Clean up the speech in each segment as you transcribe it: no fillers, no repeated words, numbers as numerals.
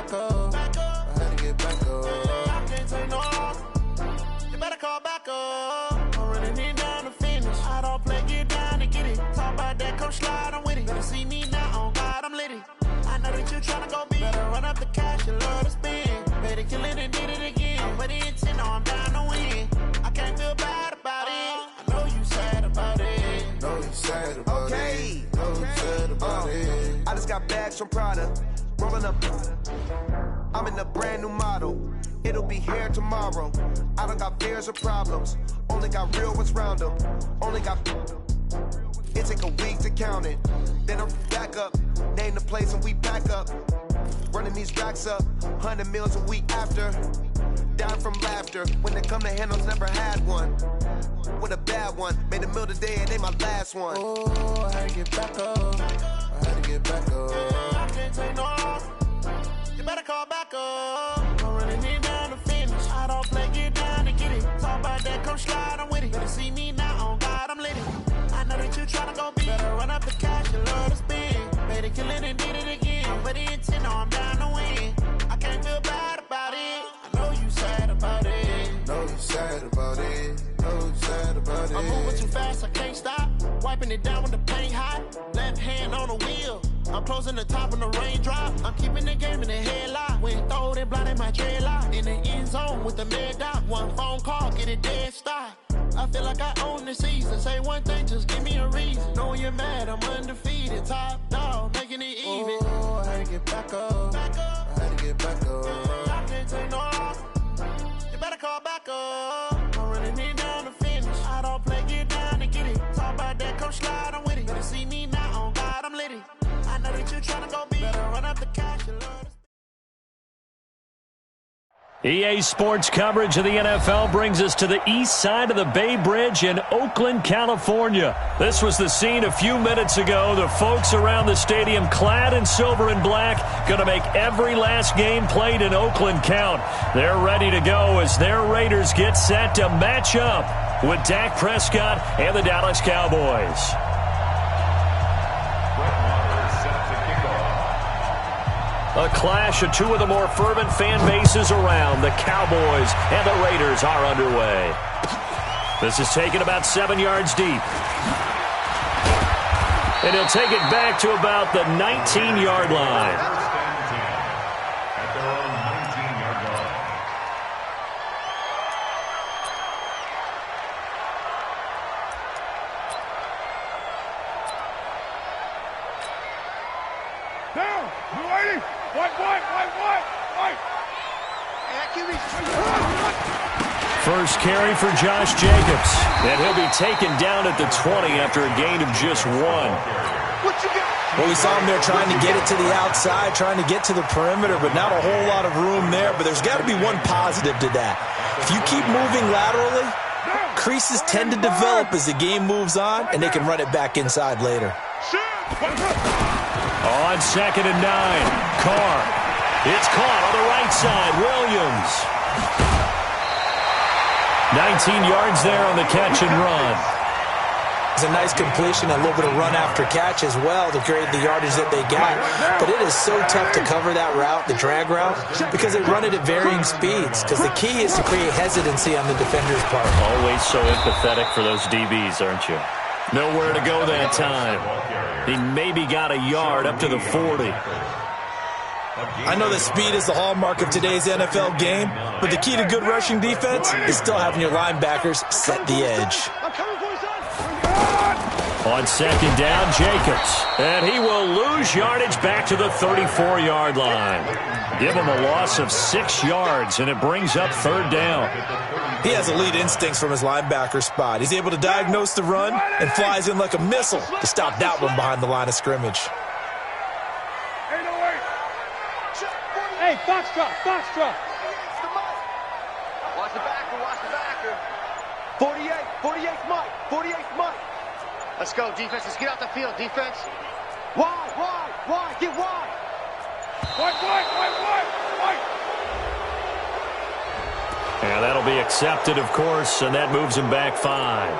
back up. I had to get back up. I can't take no loss. You better call back up. I'm running it down to finish. I don't play, get down to get it. Talk about that, come slide, I'm with it. Better see me now, on God, I'm litty. I know that you tryna go big. Better run up the cash, you love to spend. Better kill it and did it again. I'm with the intent, no, I'm down to win. I can't feel bad about it. I know you sad about it. Know you sad about it. Know you sad about it. I just got bags from Prada. Rolling up. I'm in a brand new model. It'll be here tomorrow. I don't got fears or problems. Only got real ones round them. Only got. It take a week to count it. Then I'm back up. Name the place and we pack up. Running these racks up. 100 meals a week after. Down from laughter. When they come to handles, never had one. With a bad one. Made a meal today and ain't my last one. Oh, I had to get back up. I had to get back up. I can't take no loss. You better call back up. I'm running it down to finish. I don't play, get down to get it. Talk about that, come slide, I'm with it. Better see me now, on God, I'm litty. I know that you tryna go big. Better run up the cash, you love to spend. Better kill it and did it again. I'm with the intent, no, I'm down to win. I can't feel bad about it. I know you sad about it. Know you sad about it. Know you sad about it. I'm moving too fast, I can't stop. Wiping it down with the paint hot. Left hand on the wheel. I'm closing the top when the raindrop. I'm keeping the game in the headlock. When throw it blind in my dreadlock. In the end zone with the mad dot. One phone call, get it dead stop. I feel like I own the season. Say one thing, just give me a reason. Knowing you're mad, I'm undefeated. Top dog, making it even. Oh, I had to get back up. I had to get back up. I can't take no loss. You better call back up. I'm running it down to finish. I don't play, get down to get it. Talk about that, come slide, I'm with it. Better see me now, on God, I'm litty. I know that you tryna go big. Better run up the cash, you love to. EA Sports coverage of the NFL brings us to the east side of the Bay Bridge in Oakland, California. This was the scene a few minutes ago. The folks around the stadium clad in silver and black going to make every last game played in Oakland count. They're ready to go as their Raiders get set to match up with Dak Prescott and the Dallas Cowboys. A clash of two of the more fervent fan bases around. The Cowboys and the Raiders are underway. This is taken about 7 yards deep. And he'll take it back to about the 19-yard line. First carry for Josh Jacobs. And he'll be taken down at the 20 after a gain of just 1. Well, we saw him there trying to get it to the outside, trying to get to the perimeter, but not a whole lot of room there. But there's got to be one positive to that. If you keep moving laterally, creases tend to develop as the game moves on, and they can run it back inside later. On 2nd and 9, Carr. It's caught on the right side. Williams. 19 yards there on the catch and run. It's a nice completion, a little bit of run after catch as well to create the yardage that they got. But it is so tough to cover that route, the drag route, because they run it at varying speeds. Because the key is to create hesitancy on the defender's part. Always so empathetic for those DBs, aren't you? Nowhere to go that time. He maybe got a yard up to the 40. I know that speed is the hallmark of today's NFL game, but the key to good rushing defense is still having your linebackers set the edge. On 2nd down, Jacobs. And he will lose yardage back to the 34-yard line. Give him a loss of 6 yards, and it brings up 3rd down. He has elite instincts from his linebacker spot. He's able to diagnose the run and flies in like a missile to stop that one behind the line of scrimmage. Hey, Foxtrot, Foxtrot. Watch the backer. 48's Mike. Let's go, defense. Let's get out the field, defense. Wide. Get wide. Wide. And that'll be accepted, of course, and that moves him back 5.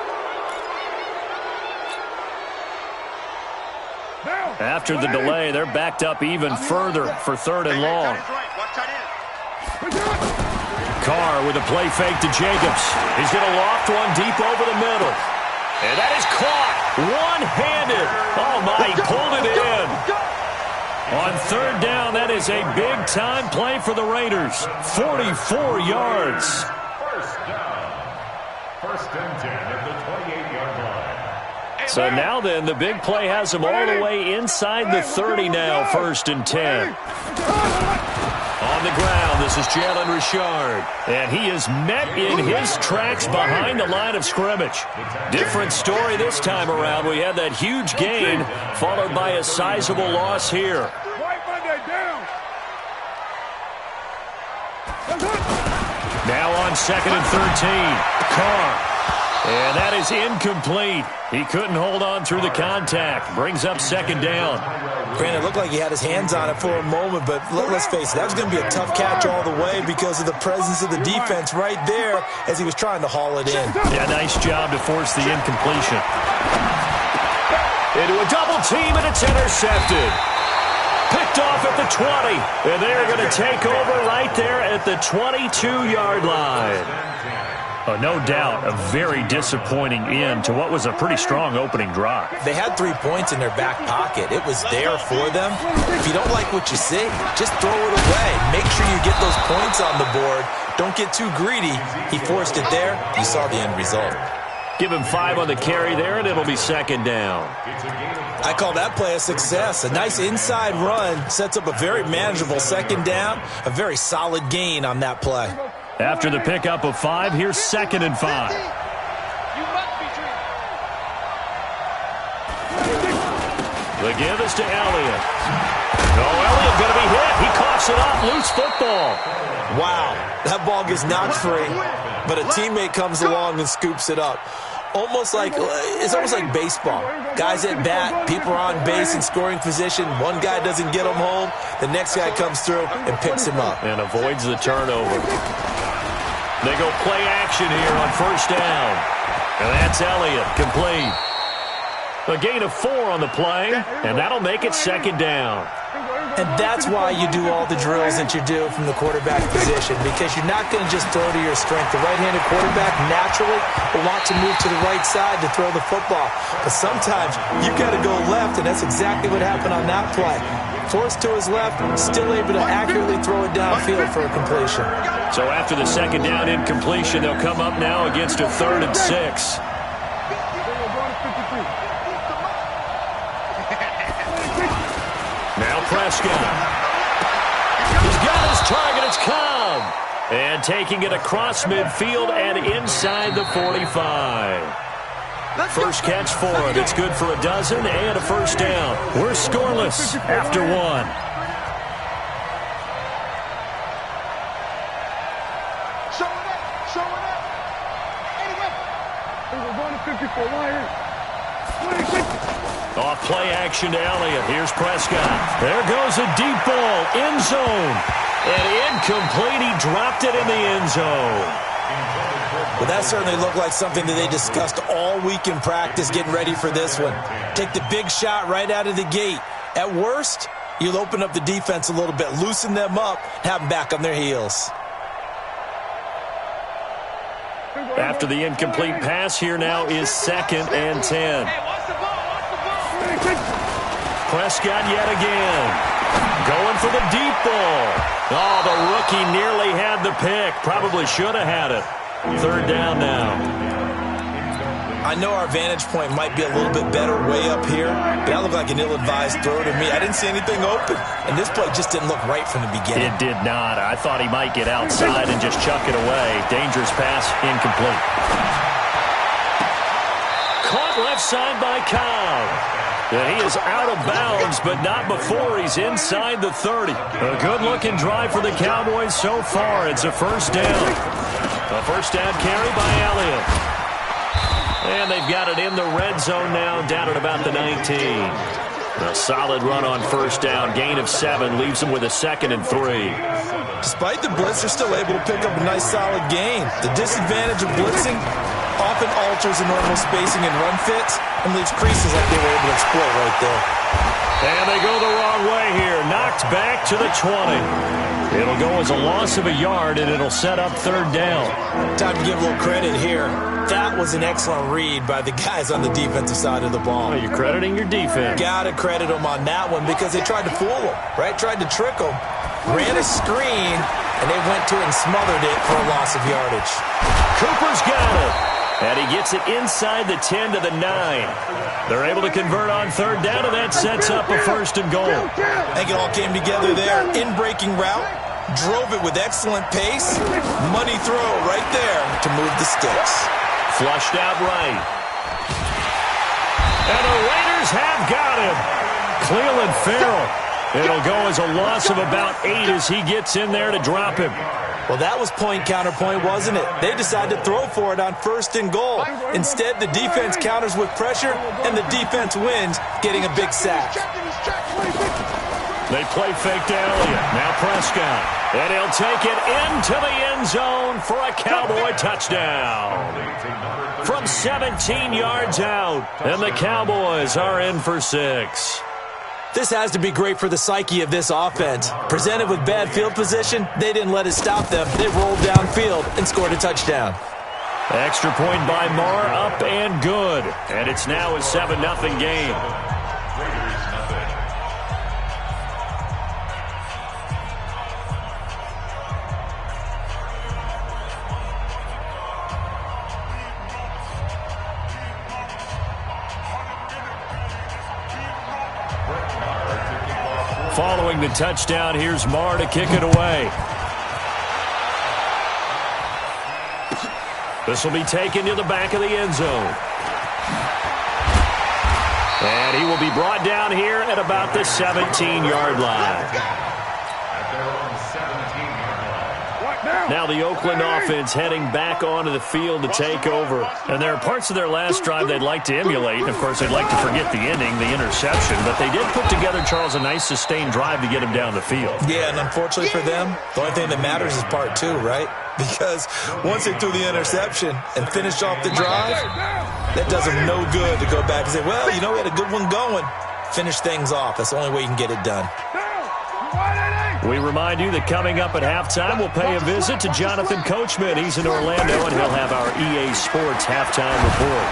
After the delay, they're backed up even further for 3rd and long. Carr with a play fake to Jacobs. He's going to loft one deep over the middle. And that is caught one-handed. Oh, my, he pulled it in. On 3rd down, that is a big-time play for the Raiders. 44 yards. First down. 1st and 10 at the 28-yard line. So now then, the big play has him all the way inside the 30 now, 1st and 10. On the ground, this is Jalen Richard. And he is met in his tracks behind the line of scrimmage. Different story this time around. We had that huge gain, followed by a sizable loss here. Now on 2nd and 13. Carr. And that is incomplete. He couldn't hold on through the contact. Brings up 2nd down. Granted, it looked like he had his hands on it for a moment, but let's face it, that was going to be a tough catch all the way because of the presence of the defense right there as he was trying to haul it in. Yeah, nice job to force the incompletion. Into a double team, and it's intercepted. Picked off at the 20, and they're going to take over right there at the 22-yard line. Oh, no doubt a very disappointing end to what was a pretty strong opening drive. They had 3 points in their back pocket. It was there for them. If you don't like what you see, just throw it away. Make sure you get those points on the board. Don't get too greedy. He forced it there. You saw the end result. Give him 5 on the carry there, and it'll be 2nd down. I call that play a success. A nice inside run sets up a very manageable 2nd down. A very solid gain on that play. After the pickup of 5, here's 2nd and 5. The give is to Elliott. Oh, Elliott going to be hit. He coughs it up. Loose football. Wow, that ball gets knocked free, but a teammate comes along and scoops it up. It's almost like baseball. Guys at bat, people are on base in scoring position. One guy doesn't get him home. The next guy comes through and picks him up. And avoids the turnover. They go play action here on 1st down. And that's Elliott, complete. A gain of 4 on the play, and that'll make it 2nd down. And that's why you do all the drills that you do from the quarterback position, because you're not going to just throw to your strength. The right-handed quarterback naturally will want to move to the right side to throw the football. But sometimes you got to go left, and that's exactly what happened on that play. Forced to his left, still able to accurately throw it downfield for a completion. So after the 2nd down incompletion, they'll come up now against a 3rd and 6. Now Prescott. He's got his target. It's Cobb. And taking it across midfield and inside the 45. First catch for him. It's good for a dozen and a 1st down. We're scoreless after 1. Off play action to Elliott. Here's Prescott. There goes a deep ball. End zone. And incomplete. He dropped it in the end zone. Well, that certainly looked like something that they discussed all week in practice getting ready for this one. Take the big shot right out of the gate. At worst, you'll open up the defense a little bit, loosen them up, have them back on their heels. After the incomplete pass, here now is 2nd and 10. Prescott yet again. Going for the deep ball. Oh, the rookie nearly had the pick. Probably should have had it. 3rd down now. I know our vantage point might be a little bit better way up here, but that looked like an ill-advised throw to me. I didn't see anything open, and this play just didn't look right from the beginning. It did not. I thought he might get outside and just chuck it away. Dangerous pass, incomplete. Caught left side by Cobb. And he is out of bounds, but not before he's inside the 30. A good-looking drive for the Cowboys so far. It's a 1st down. A 1st down carry by Elliott. And they've got it in the red zone now, down at about the 19. A solid run on 1st down. Gain of 7 leaves them with a 2nd and 3. Despite the blitz, they're still able to pick up a nice solid gain. The disadvantage of blitzing, often alters the normal spacing and run fits and leaves creases like they were able to exploit right there. And they go the wrong way here. Knocked back to the 20. It'll go as a loss of a yard, and it'll set up third down. Time to give a little credit here. That was an excellent read by the guys on the defensive side of the ball. Well, you're crediting your defense. Gotta credit them on that one because they tried to fool them, right? Tried to trick them. Ran a screen, and they went to it and smothered it for a loss of yardage. Cooper's got it. And he gets it inside the 10 to the 9. They're able to convert on third down, and that sets up a first and goal. I think it all came together there. In-breaking route. Drove it with excellent pace. Money throw right there to move the sticks. Flushed out right. And the Raiders have got him. Cleveland Farrell. It'll go as a loss of about 8 as he gets in there to drop him. Well, that was point counterpoint, wasn't it? They decided to throw for it on first and goal. Instead, the defense counters with pressure, and the defense wins, getting a big sack. They play fake to Elliott. Now Prescott. And he'll take it into the end zone for a Cowboy touchdown. From 17 yards out, and the Cowboys are in for 6. This has to be great for the psyche of this offense. Presented with bad field position, they didn't let it stop them. They rolled downfield and scored a touchdown. Extra point by Marr, up and good. And it's now a 7-0 game. Following the touchdown, here's Marr to kick it away. This will be taken to the back of the end zone. And he will be brought down here at about the 17-yard line. Now the Oakland offense heading back onto the field to take over. And there are parts of their last drive they'd like to emulate. And, of course, they'd like to forget the ending, the interception. But they did put together, Charles, a nice sustained drive to get him down the field. Yeah, and unfortunately for them, the only thing that matters is part 2, right? Because once they threw the interception and finished off the drive, that does them no good to go back and say, well, you know, we had a good one going. Finish things off. That's the only way you can get it done. We remind you that coming up at halftime, we'll pay a visit to Jonathan Coachman. He's in Orlando, and he'll have our EA Sports halftime report.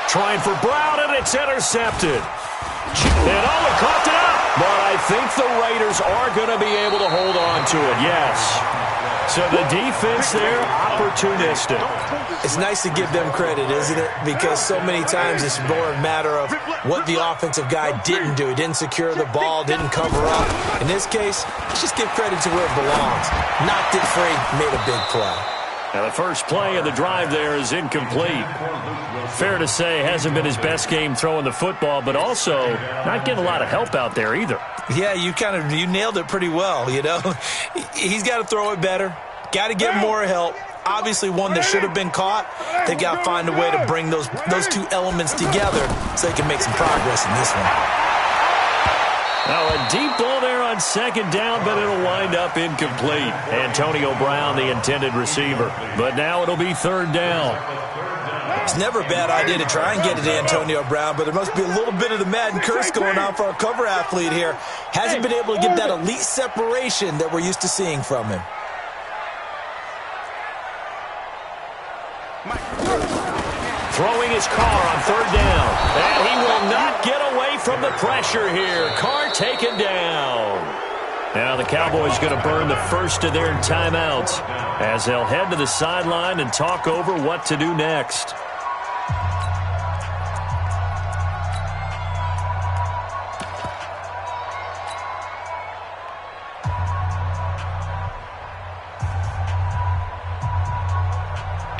Trying for Brown, and it's intercepted. And caught it up. But I think the Raiders are going to be able to hold on to it, yes. So the defense there, opportunistic. It's nice to give them credit, isn't it? Because so many times it's more a matter of what the offensive guy didn't do. He didn't secure the ball, didn't cover up. In this case, let's just give credit to where it belongs. Knocked it free, made a big play. Now the first play of the drive there is incomplete. Fair to say, hasn't been his best game throwing the football, but also not getting a lot of help out there either. Yeah, you nailed it pretty well, you know. He's got to throw it better. Got to get more help. Obviously one that should have been caught. They've got to find a way to bring those two elements together so they can make some progress in this one. Now a deep ball there on second down, but it'll wind up incomplete. Antonio Brown, the intended receiver. But now it'll be third down. It's never a bad idea to try and get it to Antonio Brown, but there must be a little bit of the Madden curse going on for our cover athlete here. Hasn't been able to get that elite separation that we're used to seeing from him. Throwing his Carr on third down. And he will not get away from the pressure here. Carr taken down. Now the Cowboys going to burn the first of their timeouts as they'll head to the sideline and talk over what to do next.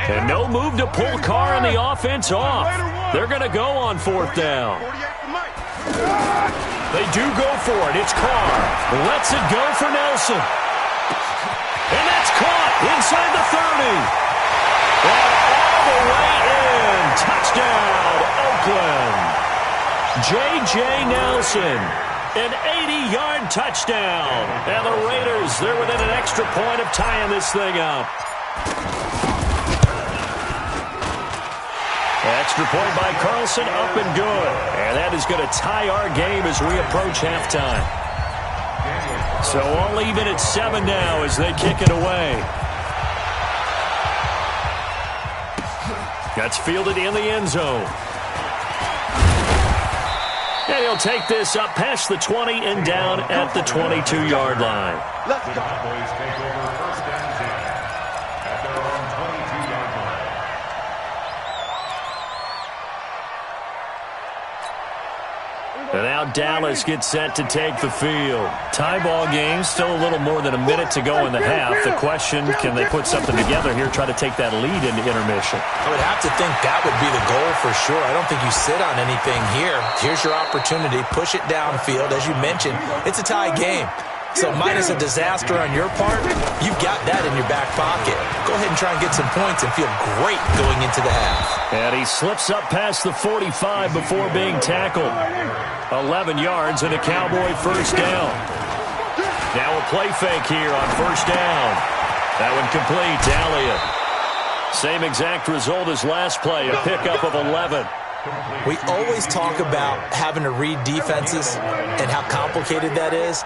And no move to pull Carr and the offense off. They're going to go on fourth down. They do go for it. It's Carr. Lets it go for Nelson. And that's caught inside the 30. And all the way in. Touchdown, Oakland. J.J. Nelson. An 80-yard touchdown. And the Raiders, they're within an extra point of tying this thing up. Extra point by Carlson, up and good. And that is going to tie our game as we approach halftime. So all even at 7 now as they kick it away. That's fielded in the end zone. And he'll take this up past the 20 and down at the 22-yard line. Let's go. Cowboys take over first and 10 at their own 22-yard line. And now Dallas gets set to take the field. Tie ball game, still a little more than a minute to go in the half. The question, can they put something together here, try to take that lead into intermission? I would have to think that would be the goal for sure. I don't think you sit on anything here. Here's your opportunity. Push it downfield. As you mentioned, it's a tie game. So minus a disaster on your part, you've got that in your back pocket. Go ahead and try and get some points and feel great going into the half. And he slips up past the 45 before being tackled. 11 yards and a Cowboy first down. Now a play fake here on first down. That one complete to Elliott. Same exact result as last play, a pickup of 11. We always talk about having to read defenses and how complicated that is.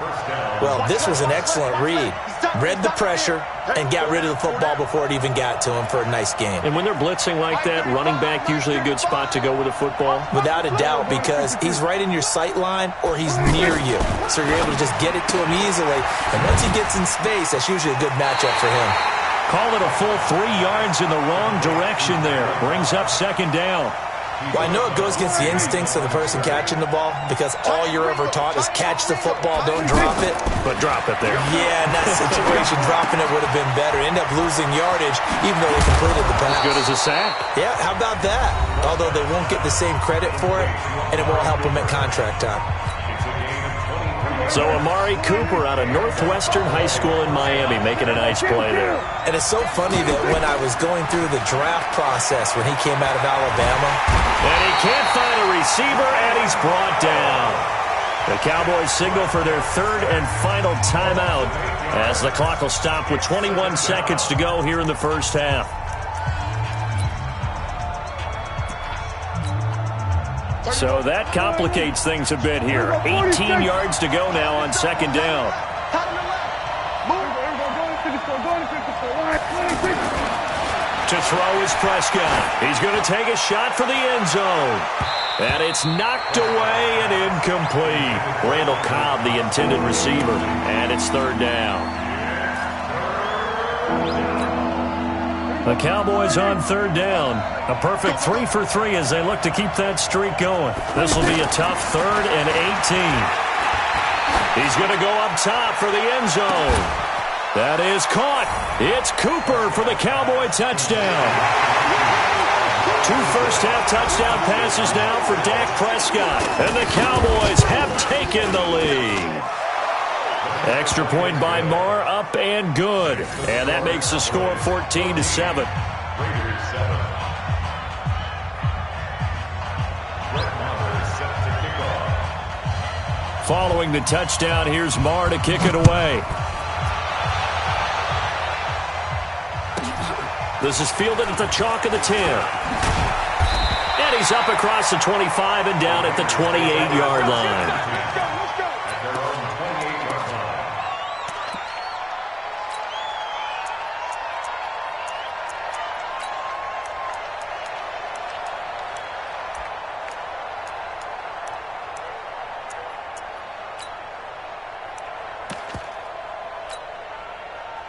Well, this was an excellent read. Read the pressure and got rid of the football before it even got to him for a nice game. And when they're blitzing like that, running back usually a good spot to go with a football? Without a doubt, because he's right in your sight line or he's near you. So you're able to just get it to him easily. And once he gets in space, that's usually a good matchup for him. Call it a full 3 yards in the wrong direction there. Brings up second down. Well, I know it goes against the instincts of the person catching the ball because all you're ever taught is catch the football, don't drop it. But drop it there. Yeah, in that situation, dropping it would have been better. End up losing yardage even though they completed the pass. As good as a sack. Yeah, how about that? Although they won't get the same credit for it, and it won't help them at contract time. So Amari Cooper out of Northwestern High School in Miami making a nice play there. And it's so funny that when I was going through the draft process when he came out of Alabama. And he can't find a receiver, and he's brought down. The Cowboys signal for their third and final timeout as the clock will stop with 21 seconds to go here in the first half. So that complicates things a bit here. 18 yards to go now on second down. To throw is Prescott. He's going to take a shot for the end zone. And it's knocked away and incomplete. Randall Cobb, the intended receiver. And it's third down. The Cowboys on third down. A perfect 3 for 3 as they look to keep that streak going. This will be a tough 3rd and 18. He's going to go up top for the end zone. That is caught. It's Cooper for the Cowboy touchdown. 2 first-half touchdown passes now for Dak Prescott. And the Cowboys have taken the lead. Extra point by Marr, up and good. And that makes the score 14-7. Following the touchdown, here's Marr to kick it away. This is fielded at the chalk of the 10. And he's up across the 25 and down at the 28-yard line.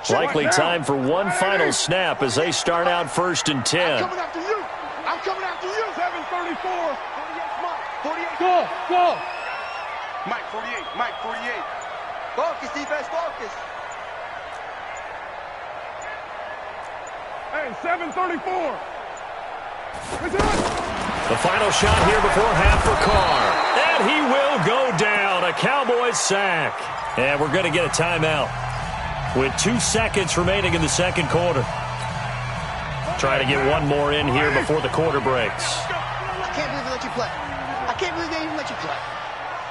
Likely time for one final snap as they start out first and 10. I'm coming after you. I'm coming after you. 734. 48. Go. Go. Mike 48. Mike 48. Focus, defense, focus. Hey, 734. The final shot here before half for Carr. And he will go down. A Cowboys sack. And we're going to get a timeout with 2 seconds remaining in the second quarter. Try to get one more in here before the quarter breaks. I can't believe they let you play. I can't believe they even let you play.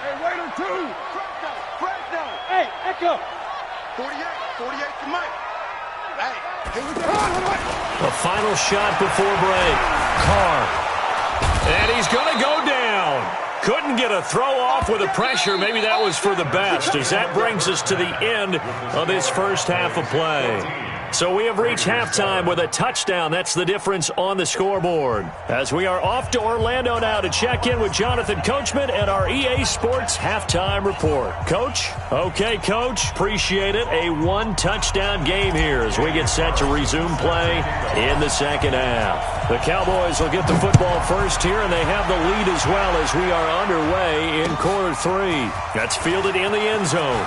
Hey, Raider 2. Fresno. Hey, Echo. 48 to Mike. Hey. The final shot before break. Carr Couldn't get a throw off with the pressure. Maybe that was for the best, as that brings us to the end of this first half of play. So we have reached halftime with a touchdown. That's the difference on the scoreboard. As we are off to Orlando now to check in with Jonathan Coachman and our EA Sports halftime report. Coach? Okay, Coach. Appreciate it. A one-touchdown game here as we get set to resume play in the second half. The Cowboys will get the football first here, and they have the lead as well as we are underway in quarter 3. That's fielded in the end zone.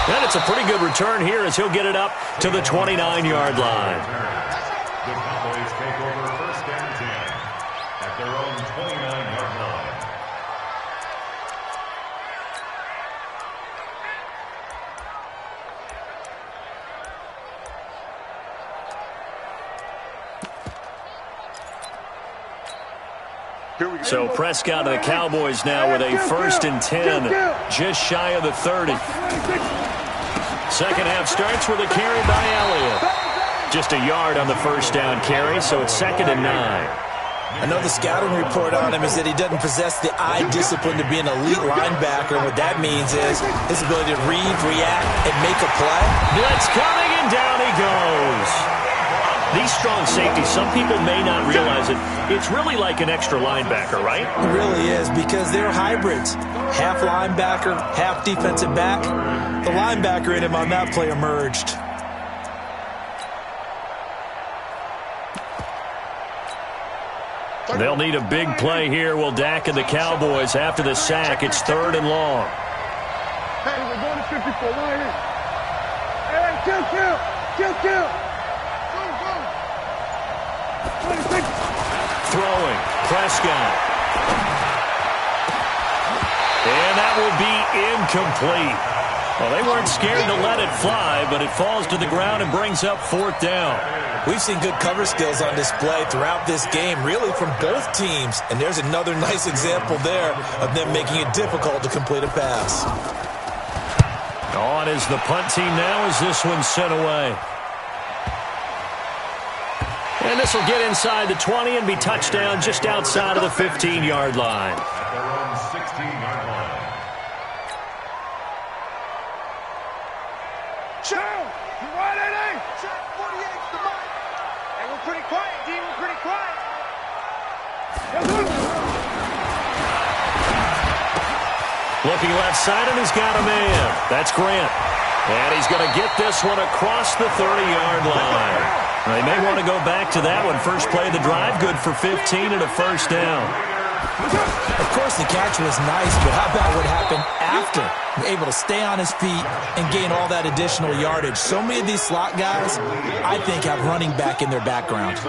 And it's a pretty good return here as he'll get it up to the 29-yard line. The Cowboys take over first and 10 at their own 29-yard line. So Prescott and the Cowboys now with a first and 10, just shy of the 30. Second half starts with a carry by Elliott. Just a yard on the first down carry, so it's 2nd and 9. I know the scouting report on him is that he doesn't possess the eye discipline to be an elite linebacker. And what that means is his ability to read, react, and make a play. Blitz coming, and down he goes. These strong safeties, some people may not realize it. It's really like an extra linebacker, right? It really is, because they're hybrids. Half linebacker, half defensive back. The linebacker in him on that play emerged. They'll need a big play here. Will Dak and the Cowboys after the sack. It's 3rd and long. Hey, we're going to 54 right here. Hey, kill. Throwing, Prescott. And that will be incomplete. Well, they weren't scared to let it fly, but it falls to the ground and brings up 4th down. We've seen good cover skills on display throughout this game, really from both teams. And there's another nice example there of them making it difficult to complete a pass. On is the punt team now as this one's sent away. And this will get inside the 20 and be touchdown just outside of the 15-yard line. At their own 16-yard line. Check! You right, A.A.? Check, 48's the mic. And we're pretty quiet, D. We're pretty quiet. Looking left side, and he's got a man. That's Grant. And he's going to get this one across the 30-yard line. They may want to go back to that one. First play of the drive, good for 15 and a first down. Of course, the catch was nice, but how about what happened after? Able to stay on his feet and gain all that additional yardage. So many of these slot guys, I think, have running back in their background.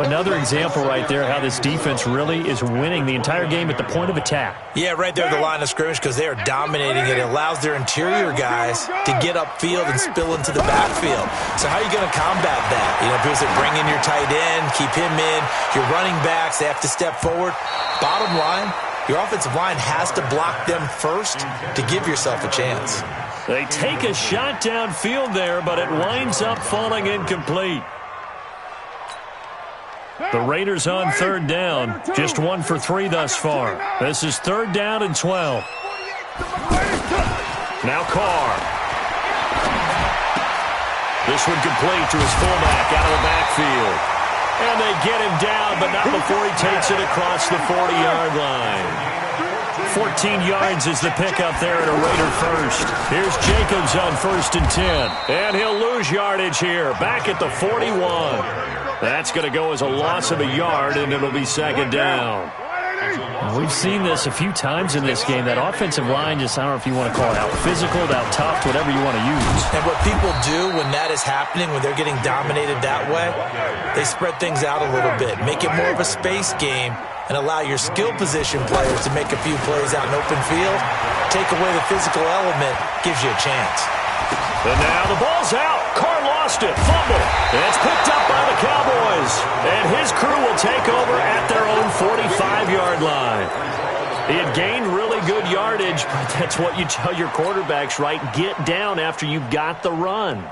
Another example right there how this defense really is winning the entire game at the point of attack. Yeah, right there at the line of scrimmage, because they are dominating it. It allows their interior guys to get upfield and spill into the backfield. So how are you going to combat that? You know, because they bring in your tight end, keep him in. Your running backs, they have to step forward. Bottom line, your offensive line has to block them first to give yourself a chance. They take a shot downfield there, but it winds up falling incomplete. The Raiders on 3rd down. Just 1 for 3 thus far. This is 3rd down and 12. Now Carr. This one complete to his fullback out of the backfield. And they get him down, but not before he takes it across the 40-yard line. 14 yards is the pickup there at a Raider first. Here's Jacobs on 1st and 10. And he'll lose yardage here, back at the 41. That's going to go as a loss of a yard, and it'll be 2nd down. We've seen this a few times in this game. That offensive line just, I don't know if you want to call it out physical, out tough, whatever you want to use. And what people do when that is happening, when they're getting dominated that way, they spread things out a little bit, make it more of a space game, and allow your skill position players to make a few plays out in open field. Take away the physical element, gives you a chance. And now the ball's out. Carr lost it. Fumble. And it's picked up by the Cowboys. And his crew will take over at their own 45-yard line. He had gained really good yardage, but that's what you tell your quarterbacks, right? Get down after you've got the run.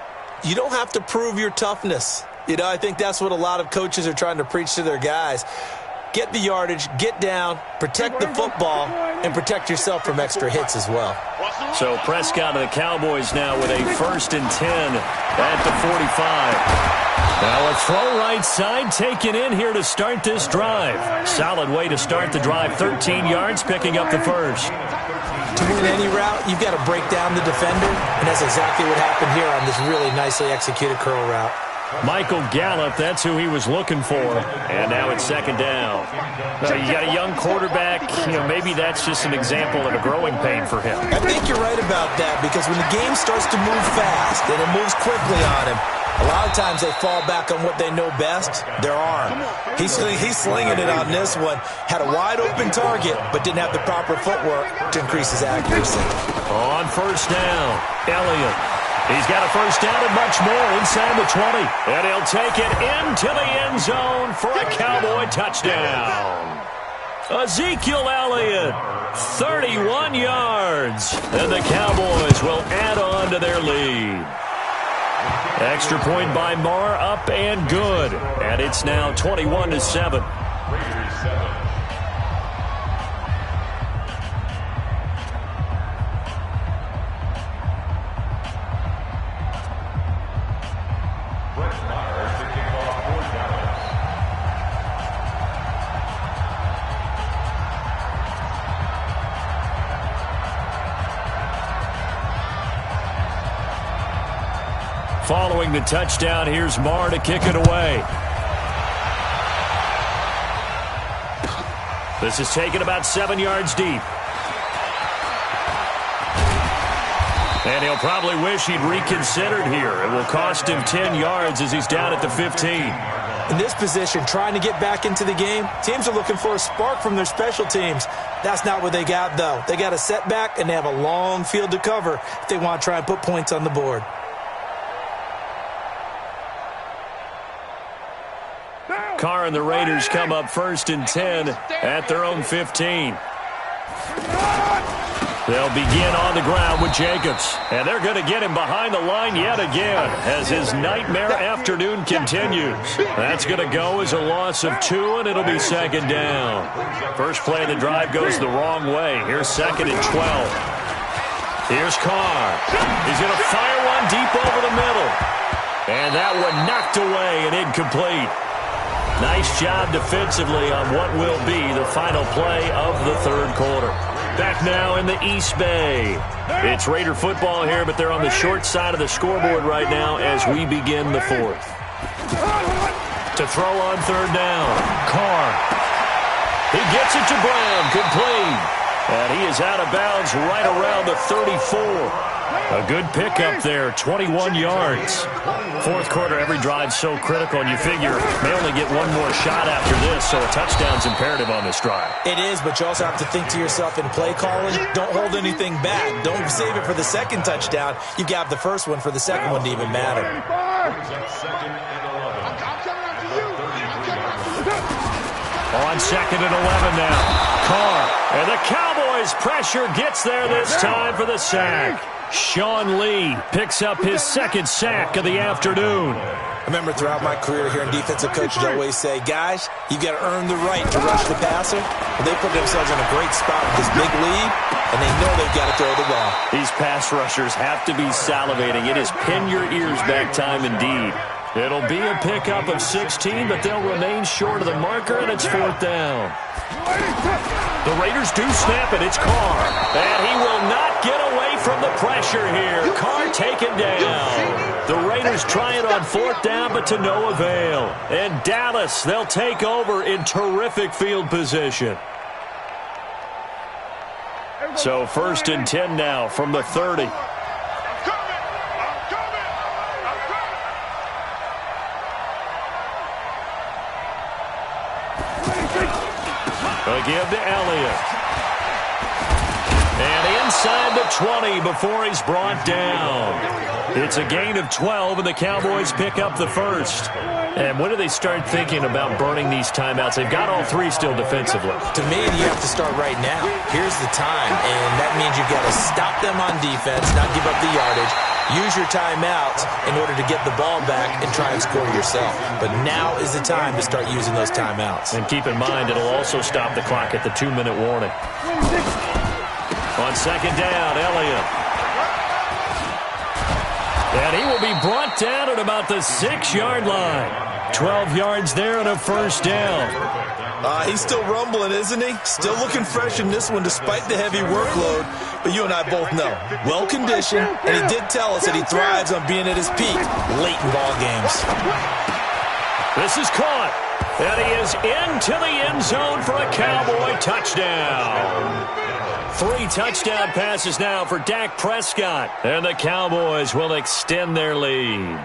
You don't have to prove your toughness. You know, I think that's what a lot of coaches are trying to preach to their guys. Get the yardage, get down, protect the football, and protect yourself from extra hits as well. So Prescott and the Cowboys now with a 1st and 10 at the 45. Now a throw right side taken in here to start this drive. Solid way to start the drive. 13 yards, picking up the first. To win any route, you've got to break down the defender, and that's exactly what happened here on this really nicely executed curl route. Michael Gallup, that's who he was looking for. And now it's 2nd down. You got a young quarterback. You know, maybe that's just an example of a growing pain for him. I think you're right about that, because when the game starts to move fast and it moves quickly on him, a lot of times they fall back on what they know best, their arm. He's slinging it on this one. Had a wide-open target, but didn't have the proper footwork to increase his accuracy. On 1st down, Elliott. He's got a 1st down and much more inside the 20. And he'll take it into the end zone for a Cowboy touchdown. Ezekiel Elliott, 31 yards. And the Cowboys will add on to their lead. Extra point by Marr, up and good. And it's now 21-7. Following the touchdown, here's Marr to kick it away. This is taken about 7 yards deep. And he'll probably wish he'd reconsidered here. It will cost him 10 yards as he's down at the 15. In this position, trying to get back into the game, teams are looking for a spark from their special teams. That's not what they got, though. They got a setback, and they have a long field to cover if they want to try and put points on the board. Carr and the Raiders come up 1st and 10 at their own 15. They'll begin on the ground with Jacobs. And they're going to get him behind the line yet again as his nightmare afternoon continues. That's going to go as a loss of 2, and it'll be 2nd down. First play of the drive goes the wrong way. Here's 2nd and 12. Here's Carr. He's going to fire one deep over the middle. And that one knocked away and incomplete. Nice job defensively on what will be the final play of the 3rd quarter. Back now in the East Bay. It's Raider football here, but they're on the short side of the scoreboard right now as we begin the 4th. To throw on 3rd down. Carr. He gets it to Brown. Complete. And he is out of bounds right around the 34. A good pickup there, 21 yards. 4th quarter, every drive's so critical, and you figure may only get one more shot after this, so a touchdown's imperative on this drive. It is, but you also have to think to yourself in play calling, don't hold anything back. Don't save it for the 2nd touchdown. You've got the 1st one for the 2nd one to even matter. On 2nd and 11 now. Carr, and the Cowboys' pressure gets there this time for the sack. Sean Lee picks up his 2nd sack of the afternoon. I remember throughout my career hearing defensive coaches always say, guys, you've got to earn the right to rush the passer. And they put themselves in a great spot with this big lead, and they know they've got to throw the ball. These pass rushers have to be salivating. It is pin your ears back time indeed. It'll be a pickup of 16, but they'll remain short of the marker, and it's 4th down. The Raiders do snap it. It's Carr. And he will not get away from the pressure here. Carr taken down. The Raiders try it on 4th down, but to no avail. And Dallas, they'll take over in terrific field position. So 1st and 10 now from the 30. Give to Elliott. And inside the 20 before he's brought down. It's a gain of 12, and the Cowboys pick up the 1st. And when do they start thinking about burning these timeouts? They've got all 3 still defensively. To me, you have to start right now. Here's the time, and that means you've got to stop them on defense, not give up the yardage, Use your timeouts in order to get the ball back and try and score yourself. But now is the time to start using those timeouts. And keep in mind, it'll also stop the clock at the 2-minute warning. On second down, Elliott. And he will be brought down at about the 6-yard line. 12 yards there and a first down. He's still rumbling, isn't he? Still looking fresh in this one despite the heavy workload. But you and I both know, well-conditioned, and he did tell us that he thrives on being at his peak late in ball games. This is caught, and he is into the end zone for a Cowboy touchdown. 3 touchdown passes now for Dak Prescott, and the Cowboys will extend their lead.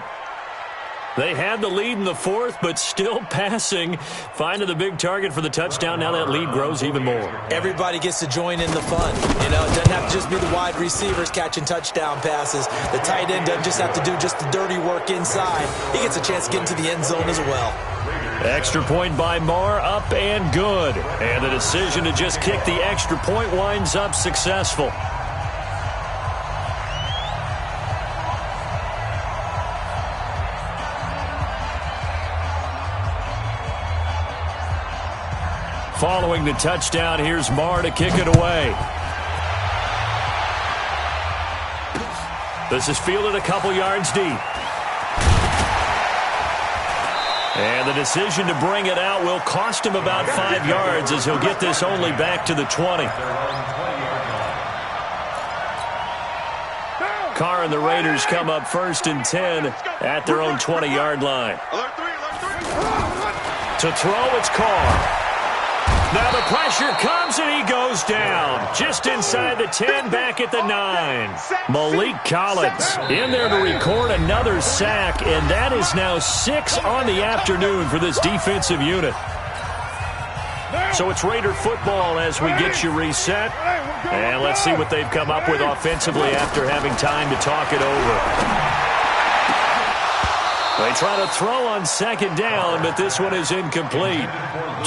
They had the lead in the fourth, but still passing. Finding the big target for the touchdown. Now that lead grows even more. Everybody gets to join in the fun. You know, it doesn't have to just be the wide receivers catching touchdown passes. The tight end doesn't just have to do just the dirty work inside. He gets a chance to get into the end zone as well. Extra point by Marr, up and good. And the decision to just kick the extra point winds up successful. Following the touchdown, here's Marr to kick it away. This is fielded a couple yards deep. And the decision to bring it out will cost him about 5 yards as he'll get this only back to the 20. Carr and the Raiders come up 1st and 10 at their own 20-yard line. To throw, it's Carr. Now the pressure comes and he goes down. Just inside the 10, back at the 9. Malik Collins in there to record another sack, and that is now 6 on the afternoon for this defensive unit. So it's Raider football as we get you reset. And let's see what they've come up with offensively after having time to talk it over. They try to throw on second down, but this one is incomplete.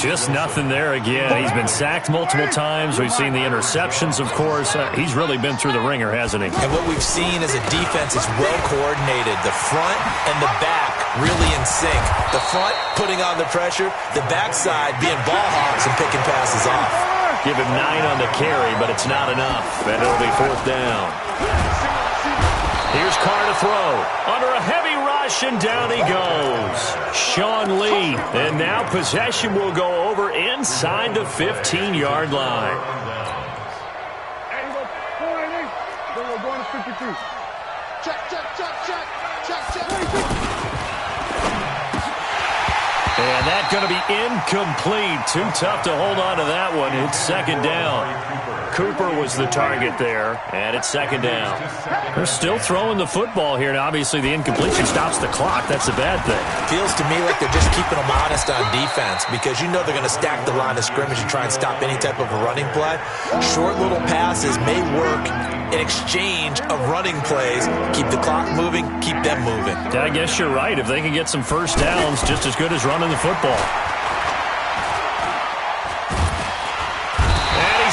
Just nothing there again. He's been sacked multiple times. We've seen the interceptions, of course. He's really been through the ringer, hasn't he? And what we've seen as a defense is well coordinated. The front and the back really in sync. The front putting on the pressure, the backside being ball hawks and picking passes off. Give him 9 on the carry, but it's not enough. And it'll be 4th down. Here's Carr to throw. Under a heavy rush, and down he goes. Sean Lee. And now possession will go over inside the 15-yard line. We're going to 52. Check. And that's going to be incomplete. Too tough to hold on to that one. It's second down. Cooper was the target there, and it's second down. They're still throwing the football here, and obviously the incompletion stops the clock. That's a bad thing. Feels to me like they're just keeping them honest on defense because you know they're going to stack the line of scrimmage and try and stop any type of a running play. Short little passes may work in exchange of running plays. Keep the clock moving, keep them moving. I guess you're right. If they can get some first downs, just as good as running the football.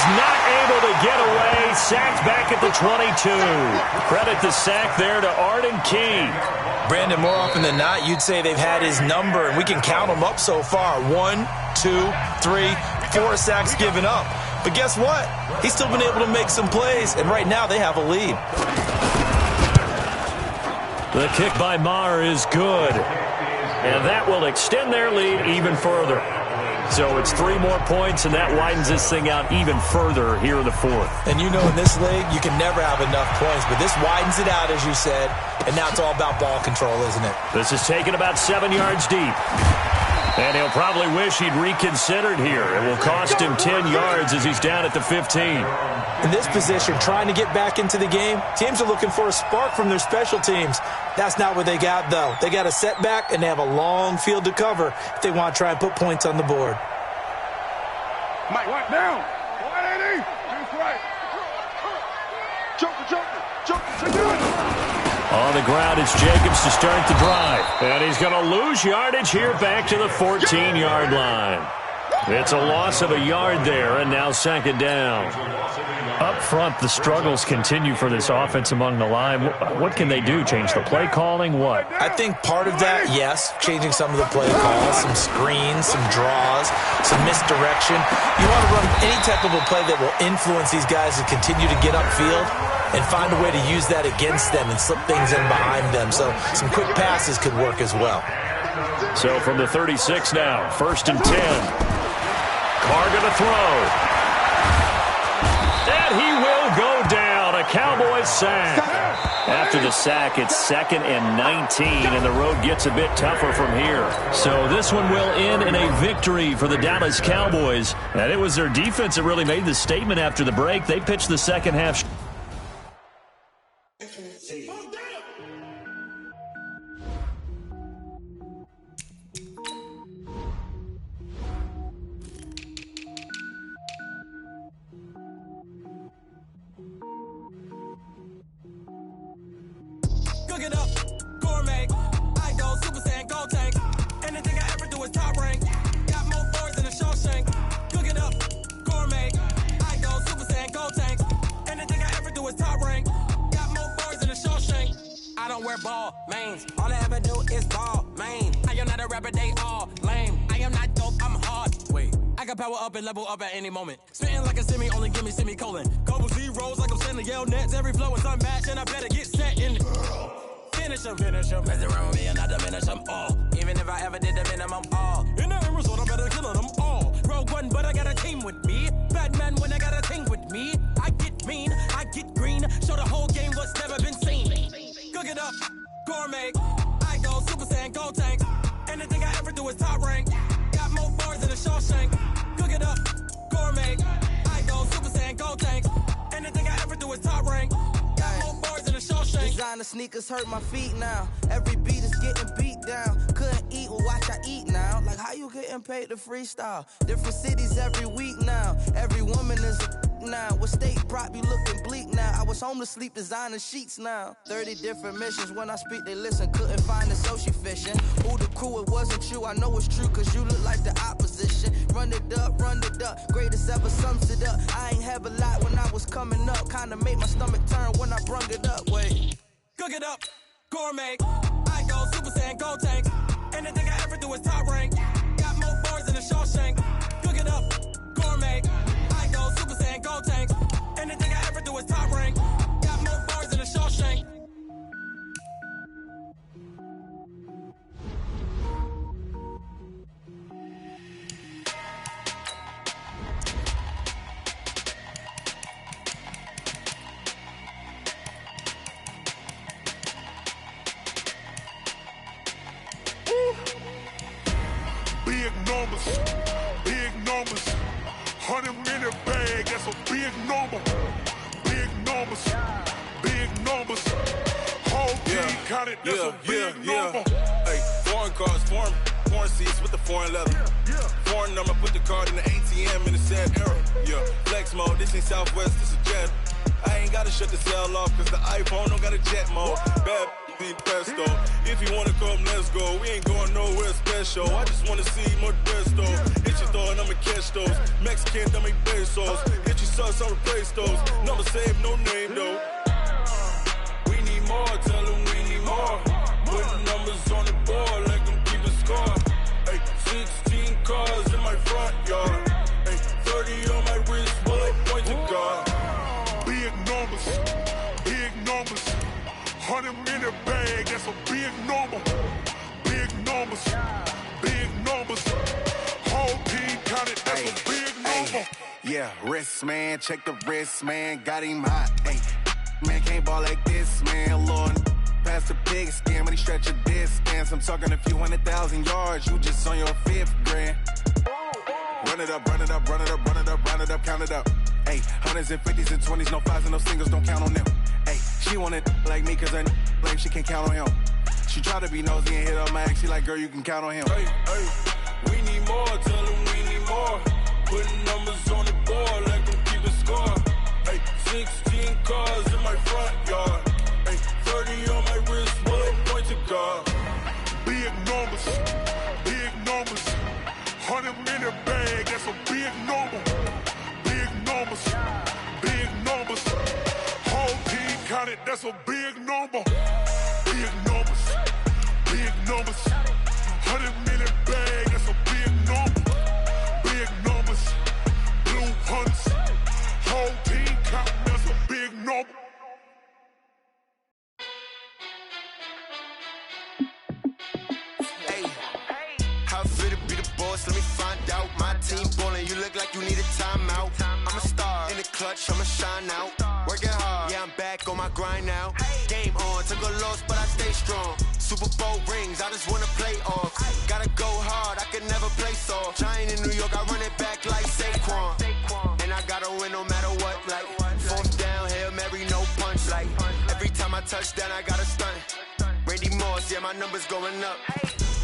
Not able to get away. Sacked back at the 22. Credit the sack there to Arden Key. Brandon, more often than not, you'd say they've had his number, and we can count them up so far. 1, 2, 3, 4 sacks given up. But guess what? He's still been able to make some plays, and right now they have a lead. The kick by Marr is good. And that will extend their lead even further. So it's 3 more points, and that widens this thing out even further here in the 4th. And you know in this league, you can never have enough points, but this widens it out, as you said, and now it's all about ball control, isn't it? This is taken about 7 yards deep. And he'll probably wish he'd reconsidered here. It will cost him 10 yards as he's down at the 15. In this position, trying to get back into the game, teams are looking for a spark from their special teams. That's not what they got, though. They got a setback, and they have a long field to cover if they want to try and put points on the board. Mike, right down. 180. That's right. Joker. On the ground, it's Jacobs to start the drive. And he's going to lose yardage here back to the 14-yard line. It's a loss of a yard there, and now second down. Up front, the struggles continue for this offense among the line. What can they do? Change the play calling? What? I think part of that, yes, changing some of the play calls, some screens, some draws, some misdirection. You want to run any type of a play that will influence these guys to continue to get upfield and find a way to use that against them and slip things in behind them. So some quick passes could work as well. So from the 36 now, 1st and 10. Carr going to throw. And he will go down. A Cowboys sack. After the sack, it's 2nd and 19, and the road gets a bit tougher from here. So this one will end in a victory for the Dallas Cowboys. And it was their defense that really made the statement after the break. They pitched the second half. It up, gourmet. I go Super Saiyan, go tank. Anything I ever do is top rank. Got more boards than a Shawshank. Cook it up, gourmet. I go Super Saiyan, go tank. Anything I ever do is top rank. Got more boards than a Shawshank. I don't wear ball mains. All I ever do is ball main. I am not a rapper, they all lame. I am not dope, I'm hard. Wait, I can power up and level up at any moment. Spitting like a semi, only give me semicolon. Couple zeros like I'm sending yell nets. Every flow is unmatched, and I better get set in. Finish him. Mess around with me and I diminish them all. Even if I ever did the minimum all. In the result, I better kill them all. Rogue One, but I got a team with me. Batman when I got a team with me. I get mean, I get green. Show the whole game what's never been seen. Cook it up, gourmet. I go Super Saiyan, go tank. Anything I ever do is top rank. Got more bars than a Shawshank. Cook it up, gourmet. I go Super Saiyan, go tank. Anything I ever do is top rank. Designer sneakers hurt my feet now. Every beat is getting beat down. Couldn't eat, well watch I eat now. Like how you getting paid to freestyle? Different cities every week now. Every woman is a now. What state prop you looking bleak now? I was home to sleep designer sheets now. 30 different missions. When I speak they listen. Couldn't find the social fishing. Who the crew, it wasn't you. I know it's true cause you look like the opposition. Run it up. Greatest ever sums it up. I ain't have a lot when I was coming up. Kinda made my stomach turn when I brung it up. Wait. Cook it up, gourmet. I go Super Saiyan, go tank. Anything I ever do is top rank. Got more bars than a Shawshank. Cook it up, gourmet. I go Super Saiyan, go tank. Anything I ever do is top rank. Got more bars than a Shawshank. Big numbers, 100-minute bag, that's a big number. Big numbers, whole team counted, that's a big number. Hey, foreign cars, foreign seats with the foreign leather. Foreign number, put the card in the ATM in the sad era. Yeah, flex mode, this ain't Southwest, this is Jet. I ain't gotta shut the cell off, cause the iPhone don't got a jet mode. Bad need pesto. If you wanna come, let's go. We ain't going nowhere special. I just wanna see more Modesto. Hit your throw and I'ma catch those. Mexican, dummy pesos. Hit your sauce, I'll replace those. Number save, no name though. We need more, tell them we need more. Put numbers on the board, like them keep a score. Hey, 16 cars in my front yard. Hey, 30 on my wrist, bullet point to God. Big numbers, 100-minute bag, that's a big number. Big numbers, whole team counted, that's a big number. Yeah, wrist man, check the wrist man, got him hot. Ay, man can't ball like this, man. Lord, past the big scam when he stretch a distance. I'm talking a few 100,000 yards, you just on your 5th grand. Run it up, count it up. Ay, hundreds and 50s and 20s, no 5s and no singles, don't count on them. Ay, she want it like me cause her like she can't count on him. She try to be nosy and hit up my ex, she like, girl, you can count on him. Hey, we need more, tell them we need more. Putting numbers on the board like them keep a score. Hey, 16 cars in my front yard. Hey, 30 on my wrist, bullet point to God. Big numbers, 100-minute bag, that's a big number. Big numbers, big numbers. 100-minute bag, that's a big number. Big numbers, blue hunts. Whole team count, that's a big number. Hey, how fit to be the boss? Let me find out. My team ballin', you look like you need a timeout. I'm a star in the clutch, I'ma shine out. Working hard, yeah, I'm back on my grind now. Game on, took a loss, but I stay strong. Super Bowl rings, I just wanna play off. Gotta go hard, I can never play soft. Giant in New York, I run it back like Saquon. And I gotta win no matter what, like fourth down, Hail Mary, no punch. Like every time I touch down, I gotta stunt. Randy Moss, yeah, my numbers going up.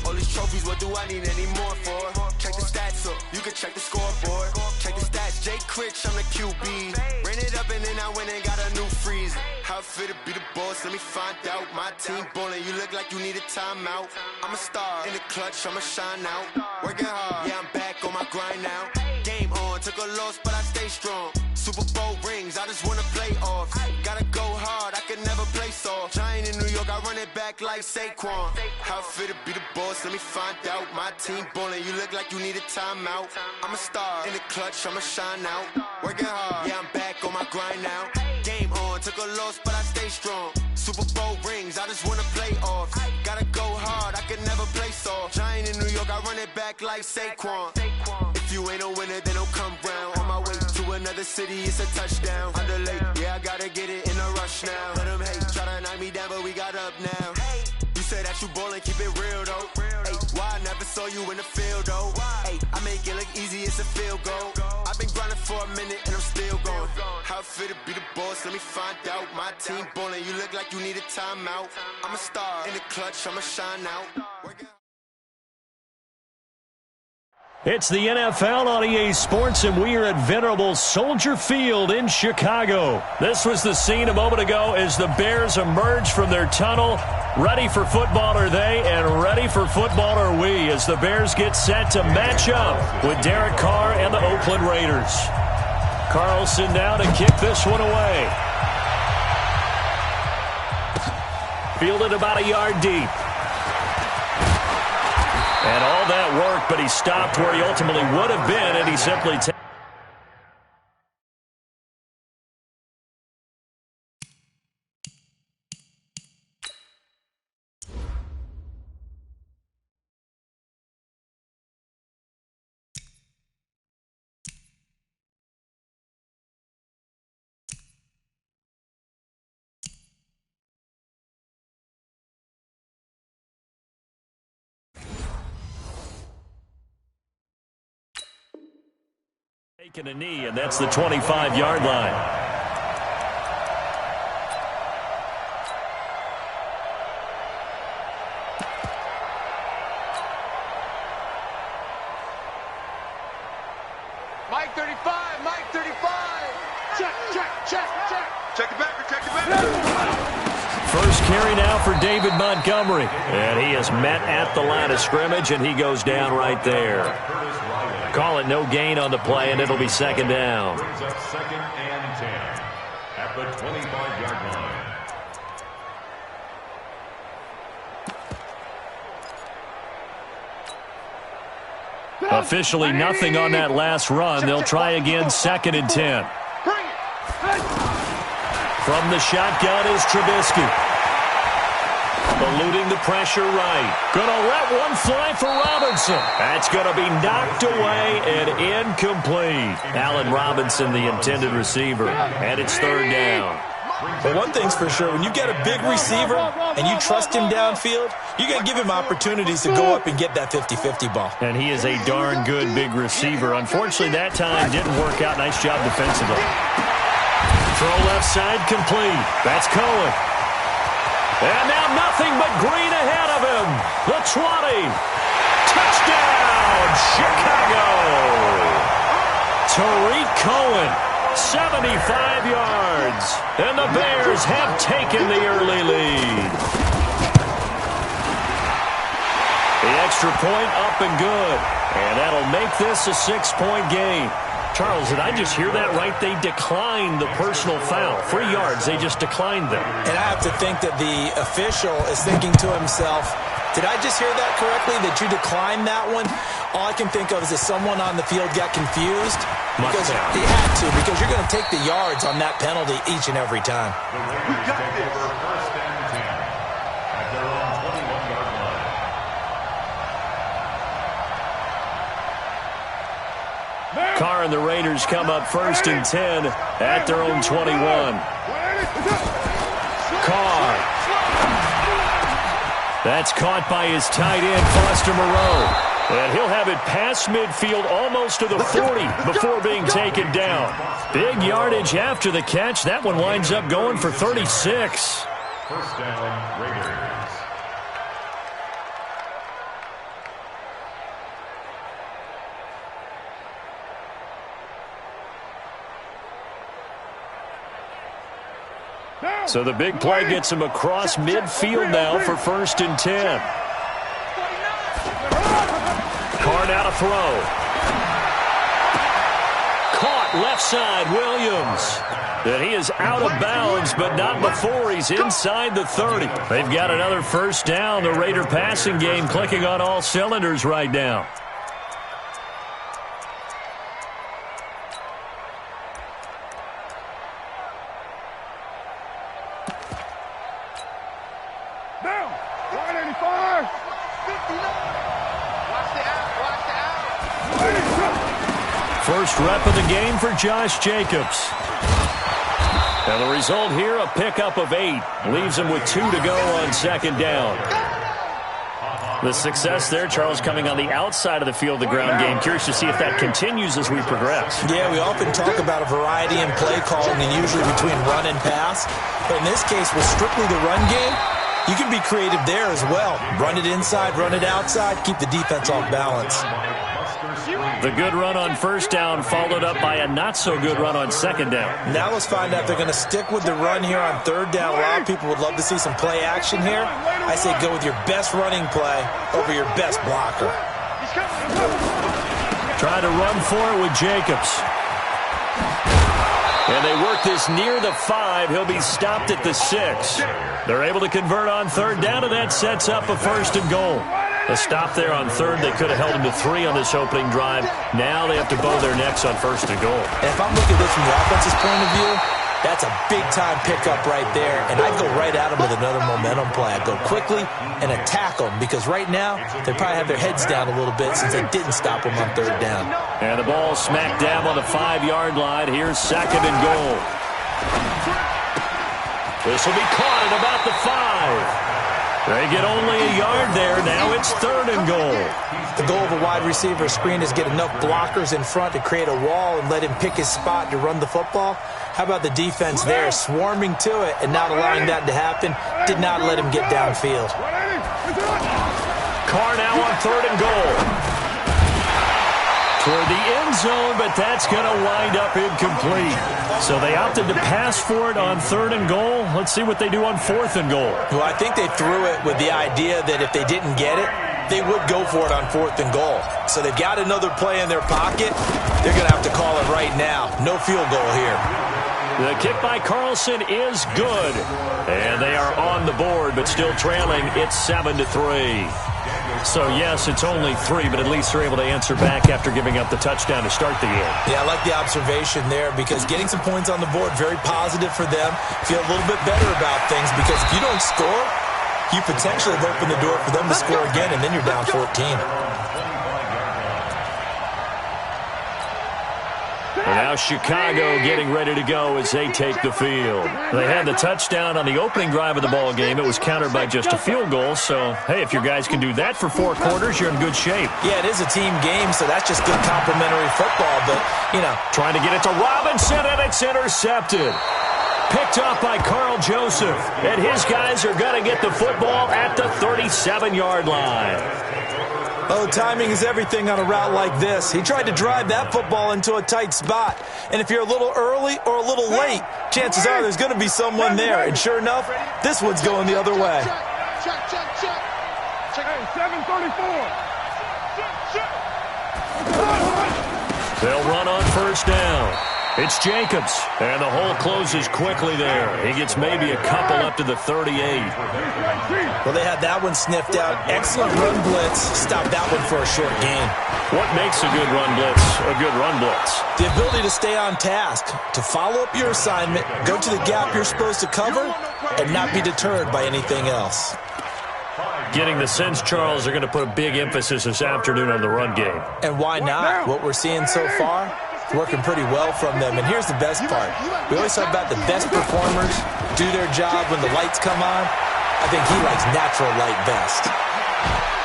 All these trophies, what do I need any more for? Check the stats up, you can check the scoreboard. Check the stats, Jay Critch, I'm the QB. Ran it up and then I went and got a new freeze. How fit to be the boss, let me find out. My team ballin', you look like you need a timeout. I'm a star in the clutch, I'ma shine out. Working hard, yeah, I'm back on my grind now. Game on, took a loss, but I stay strong. Super Bowl rings, I just wanna play off. Gotta go hard, I can never play soft. Giant in New York, I run it back like Saquon. How fit to be the boss, let me find out. My team ballin', you look like you need a timeout. I'm a star in the clutch, I'ma shine out. Working hard, yeah, I'm back on my grind now. Game on, took a loss, but I stay strong. Super Bowl rings, I just wanna play off. Gotta go hard, I can never play soft. Giant in New York, I run it back like Saquon. If you ain't a winner, then don't come round. On my way to another city, it's a touchdown. Underlay, yeah, I gotta get it in a rush now. Let them hate, try to knock me down, but we got up now. You say that you ballin', keep it real though. Hey, why I never saw you in the field though? Hey, I make it look easy, it's a field goal. I've been grinding for a minute and I'm still going. How fit to be the boss, let me find out. My team ballin', you look like you need a timeout. I'm a star in the clutch, I'ma shine out. It's the NFL on EA Sports, and we are at venerable Soldier Field in Chicago. This was the scene a moment ago as the Bears emerge from their tunnel. Ready for football are they, and ready for football are we, as the Bears get set to match up with Derek Carr and the Oakland Raiders. Carlson now to kick this one away. Fielded about a yard deep. And all that work, but he stopped where he ultimately would have been, and he simply taking a knee, and that's the 25-yard line. Mike 35, Mike 35. Check, check, check, check. Check it back, check it back. First carry now for David Montgomery. And he is met at the line of scrimmage, and he goes down right there. Call it no gain on the play, and it'll be second down. Brings up 2nd and 10 at the 25-yard line. Officially nothing on that last run. They'll try again, 2nd and 10. From the shotgun is Trubisky. Eluding the pressure right. Gonna let one fly for Robinson. That's gonna be knocked away and incomplete. Allen Robinson, the intended receiver. And it's 3rd down. But one thing's for sure, when you get a big receiver and you trust him downfield, you're going to give him opportunities to go up and get that 50-50 ball. And he is a darn good big receiver. Unfortunately, that time didn't work out. Nice job defensively. Throw left side complete. That's Cohen. And now nothing but green ahead of him. The 20. Touchdown, Chicago. Tariq Cohen, 75 yards. And the Bears have taken the early lead. The extra point up and good. And that'll make this a 6-point game. Charles, did I just hear that right? They declined the personal foul. 3 yards, they just declined them. And I have to think that the official is thinking to himself, did I just hear that correctly, that you declined that one? All I can think of is that someone on the field got confused. Because he had to, because you're going to take the yards on that penalty each and every time. We got this. First and 10 at their own 21-yard line. Carr and the Raiders come up first and 10 at their own 21. Carr. That's caught by his tight end, Foster Moreau. And he'll have it past midfield almost to the 40 before being taken down. Big yardage after the catch. That one winds up going for 36. First down, Raiders. So the big play gets him across midfield now for first and 10. Carr now to throw. Caught left side, Williams. And he is out of bounds, but not before he's inside the 30. They've got another first down. The Raider passing game clicking on all cylinders right now. First rep of the game for Josh Jacobs. And the result here, a pickup of 8. Leaves him with 2 to go on second down. The success there, Charles, coming on the outside of the field, the ground game. Curious to see if that continues as we progress. Yeah, we often talk about a variety in play calling and usually between run and pass. But in this case, with strictly the run game, you can be creative there as well. Run it inside, run it outside, keep the defense off balance. The good run on first down followed up by a not-so-good run on second down. Now let's find out if they're going to stick with the run here on third down. A lot of people would love to see some play action here. I say go with your best running play over your best blocker. Try to run for it with Jacobs. And they work this near the 5. He'll be stopped at the 6. They're able to convert on third down, and that sets up a first and goal. A stop there on third. They could have held him to 3 on this opening drive. Now they have to bow their necks on first and goal. And if I'm looking at this from the offense's point of view, that's a big-time pickup right there. And I'd go right at him with another momentum play. I'd go quickly and attack them because right now they probably have their heads down a little bit since they didn't stop him on third down. And the ball smacked down on the 5-yard line. Here's second and goal. This will be caught at about the 5. They get only a yard there. Now it's third and goal. The goal of a wide receiver screen is get enough blockers in front to create a wall and let him pick his spot to run the football. How about the defense there, swarming to it and not allowing that to happen? Did not let him get downfield. Carr now on third and goal. Toward the end zone, but that's going to wind up incomplete. So they opted to pass for it on third and goal. Let's see what they do on fourth and goal. Well, I think they threw it with the idea that if they didn't get it, they would go for it on fourth and goal. So they've got another play in their pocket. They're going to have to call it right now. No field goal here. The kick by Carlson is good. And they are on the board, but still trailing. It's 7-3. So, yes, it's only 3, but at least they're able to answer back after giving up the touchdown to start the game. Yeah, I like the observation there because getting some points on the board, very positive for them. Feel a little bit better about things because if you don't score, you potentially have opened the door for them to score again, and then you're down 14. And now Chicago getting ready to go as they take the field. They had the touchdown on the opening drive of the ball game. It was countered by just a field goal. So, hey, if your guys can do that for 4 quarters, you're in good shape. Yeah, it is a team game, so that's just good complimentary football. But, you know, trying to get it to Robinson, and it's intercepted. Picked up by Carl Joseph. And his guys are going to get the football at the 37-yard line. Oh, timing is everything on a route like this. He tried to drive that football into a tight spot. And if you're a little early or a little late, chances are there's going to be someone there. And sure enough, this one's going the other way. Check. Hey, 734. They'll run on first down. It's Jacobs, and the hole closes quickly there. He gets maybe a couple up to the 38. Well, they had that one sniffed out. Excellent run blitz. Stopped that one for a short gain. What makes a good run blitz a good run blitz? The ability to stay on task, to follow up your assignment, go to the gap you're supposed to cover, and not be deterred by anything else. Getting the sense, Charles, they're going to put a big emphasis this afternoon on the run game. And why not? What we're seeing so far, working pretty well from them. And here's the best part. We always talk about the best performers do their job when the lights come on. I think he likes natural light best.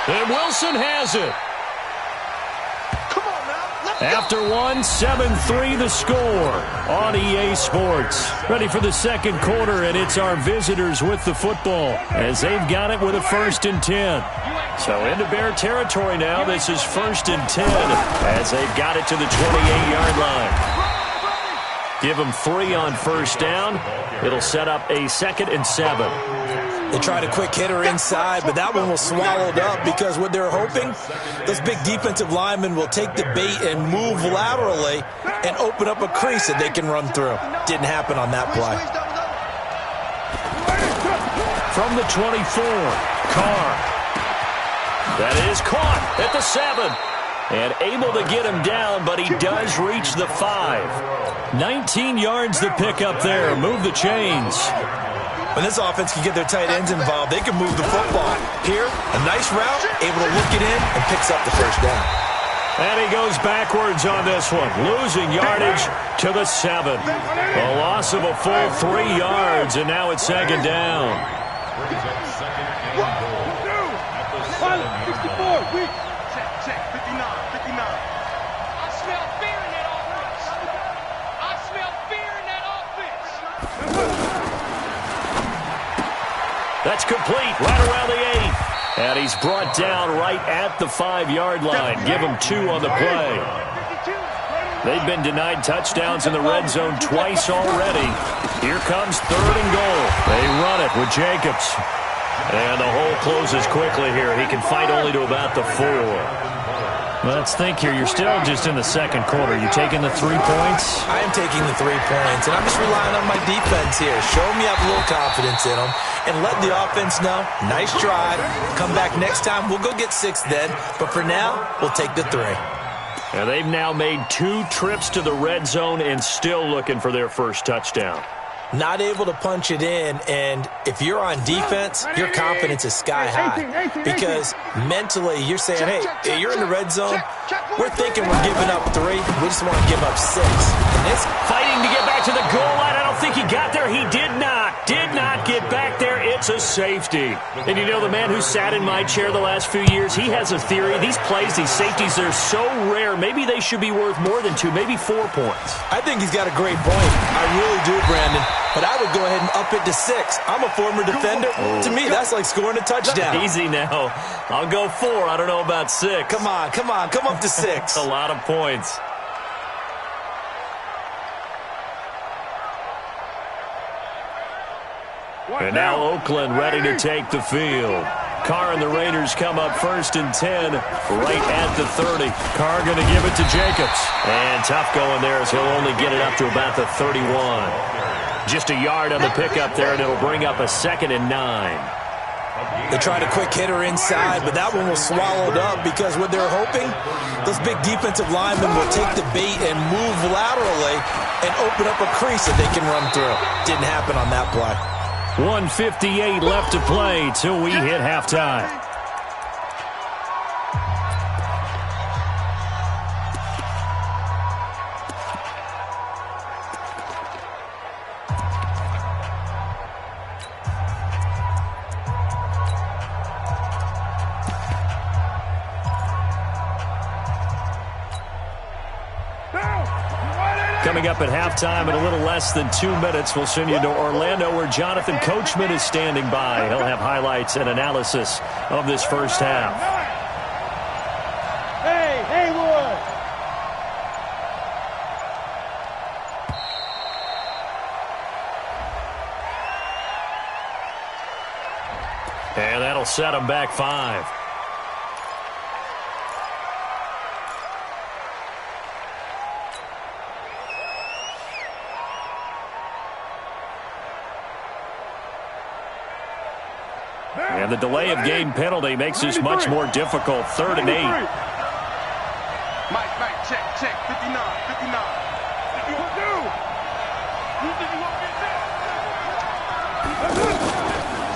And Wilson has it. After one, 7-3 the score on EA Sports. Ready for the second quarter, and it's our visitors with the football as they've got it with a 1st and 10. So into Bear territory now. This is 1st and 10 as they've got it to the 28-yard line. Give them 3 on first down. It'll set up a 2nd and 7. They tried a quick hitter inside, but that one was swallowed up because what they're hoping, those big defensive linemen will take the bait and move laterally and open up a crease that they can run through. Didn't happen on that play. From the 24, Carr. That is caught at the 7. And able to get him down, but he does reach the 5. 19 yards to pick up there. Move the chains. When this offense can get their tight ends involved, they can move the football. Here, a nice route, able to look it in, and picks up the first down. And he goes backwards on this one, losing yardage to the 7. A loss of a full 3 yards, and now it's 2nd down. 64, weak. Check, 59. I smell fear in that offense. I smell fear in that offense. That's complete, right around the 8. And he's brought down right at the 5-yard line. Give him 2 on the play. They've been denied touchdowns in the red zone twice already. Here comes 3rd and goal. They run it with Jacobs. And the hole closes quickly here. He can fight only to about the 4. Let's think here. You're still just in the second quarter. You taking the 3 points? I am taking the 3 points, and I'm just relying on my defense here. Show me I have a little confidence in them, and let the offense know, nice drive. Come back next time. We'll go get 6 then, but for now, we'll take the 3. And they've now made 2 trips to the red zone and still looking for their first touchdown. Not able to punch it in, and if you're on defense, your confidence is sky high because mentally you're saying, hey, you're in the red zone, we're thinking we're giving up 3, we just want to give up 6. And it's fighting to get back to the goal line. I don't think he got there. He did not get back there. It's a safety. And you know, the man who sat in my chair the last few years, he has a theory. These plays, these safeties, they're so rare. Maybe they should be worth more than 2, maybe 4 points. I think he's got a great point. I really do, Brandon. But I would go ahead and up it to 6. I'm a former defender. Oh. To me, that's like scoring a touchdown. Easy now. I'll go 4. I don't know about 6. Come on. Come up to 6. A lot of points. And now Oakland ready to take the field. Carr and the Raiders come up 1st and 10 right at the 30. Carr going to give it to Jacobs. And tough going there as he'll only get it up to about the 31. Just a yard on the pickup there, and it'll bring up a 2nd and 9. They tried a quick hitter inside, but that one was swallowed up because what they're hoping, those big defensive linemen will take the bait and move laterally and open up a crease that they can run through. Didn't happen on that play. 1:58 left to play till we hit halftime. Coming up at halftime in a little less than 2 minutes, we'll send you to Orlando where Jonathan Coachman is standing by. He'll have highlights and analysis of this first half. Hey, Haywood! And that'll set him back 5. And the delay of game penalty makes this much more difficult. 3rd and 8. Mike, check, 59.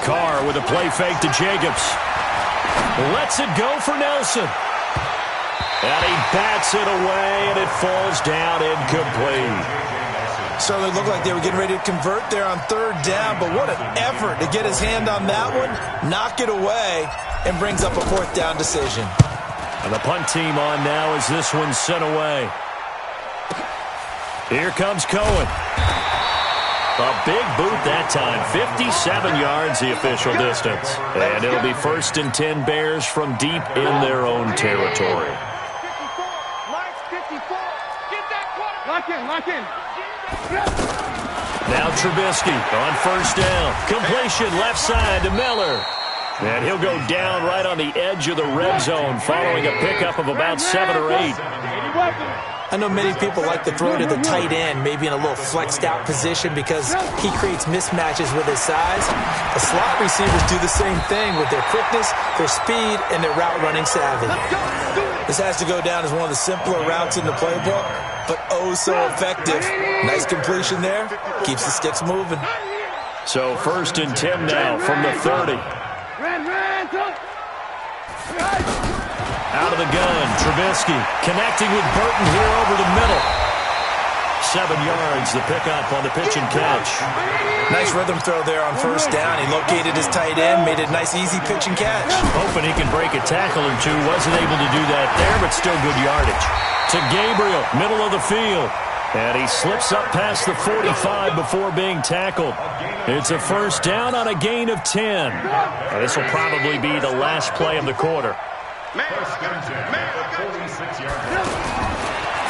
Carr with a play fake to Jacobs. Lets it go for Nelson. And he bats it away, and it falls down incomplete. Certainly looked like they were getting ready to convert there on 3rd down, but what an effort to get his hand on that one, knock it away, and brings up a 4th down decision. And the punt team on now as this one's sent away. Here comes Cohen. A big boot that time. 57 yards the official distance. And it'll be 1st and 10 Bears from deep in their own territory. 54. Get that quarter. Lock in. Now Trubisky on 1st down. Completion left side to Miller. And he'll go down right on the edge of the red zone following a pickup of about 7 or 8. I know many people like to throw to the tight end, maybe in a little flexed out position because he creates mismatches with his size. The slot receivers do the same thing with their quickness, their speed, and their route running savvy. This has to go down as one of the simpler routes in the playbook, but oh so effective. Nice completion there. Keeps the sticks moving. So 1st and 10 now from the 30. Out of the gun, Trubisky connecting with Burton here over the middle. 7 yards, the pickup on the pitch and catch. Nice rhythm throw there on 1st down. He located his tight end, made it a nice, easy pitch and catch. Hoping he can break a tackle or two. Wasn't able to do that there, but still good yardage. To Gabriel, middle of the field. And he slips up past the 45 before being tackled. It's a 1st down on a gain of 10. This will probably be the last play of the quarter.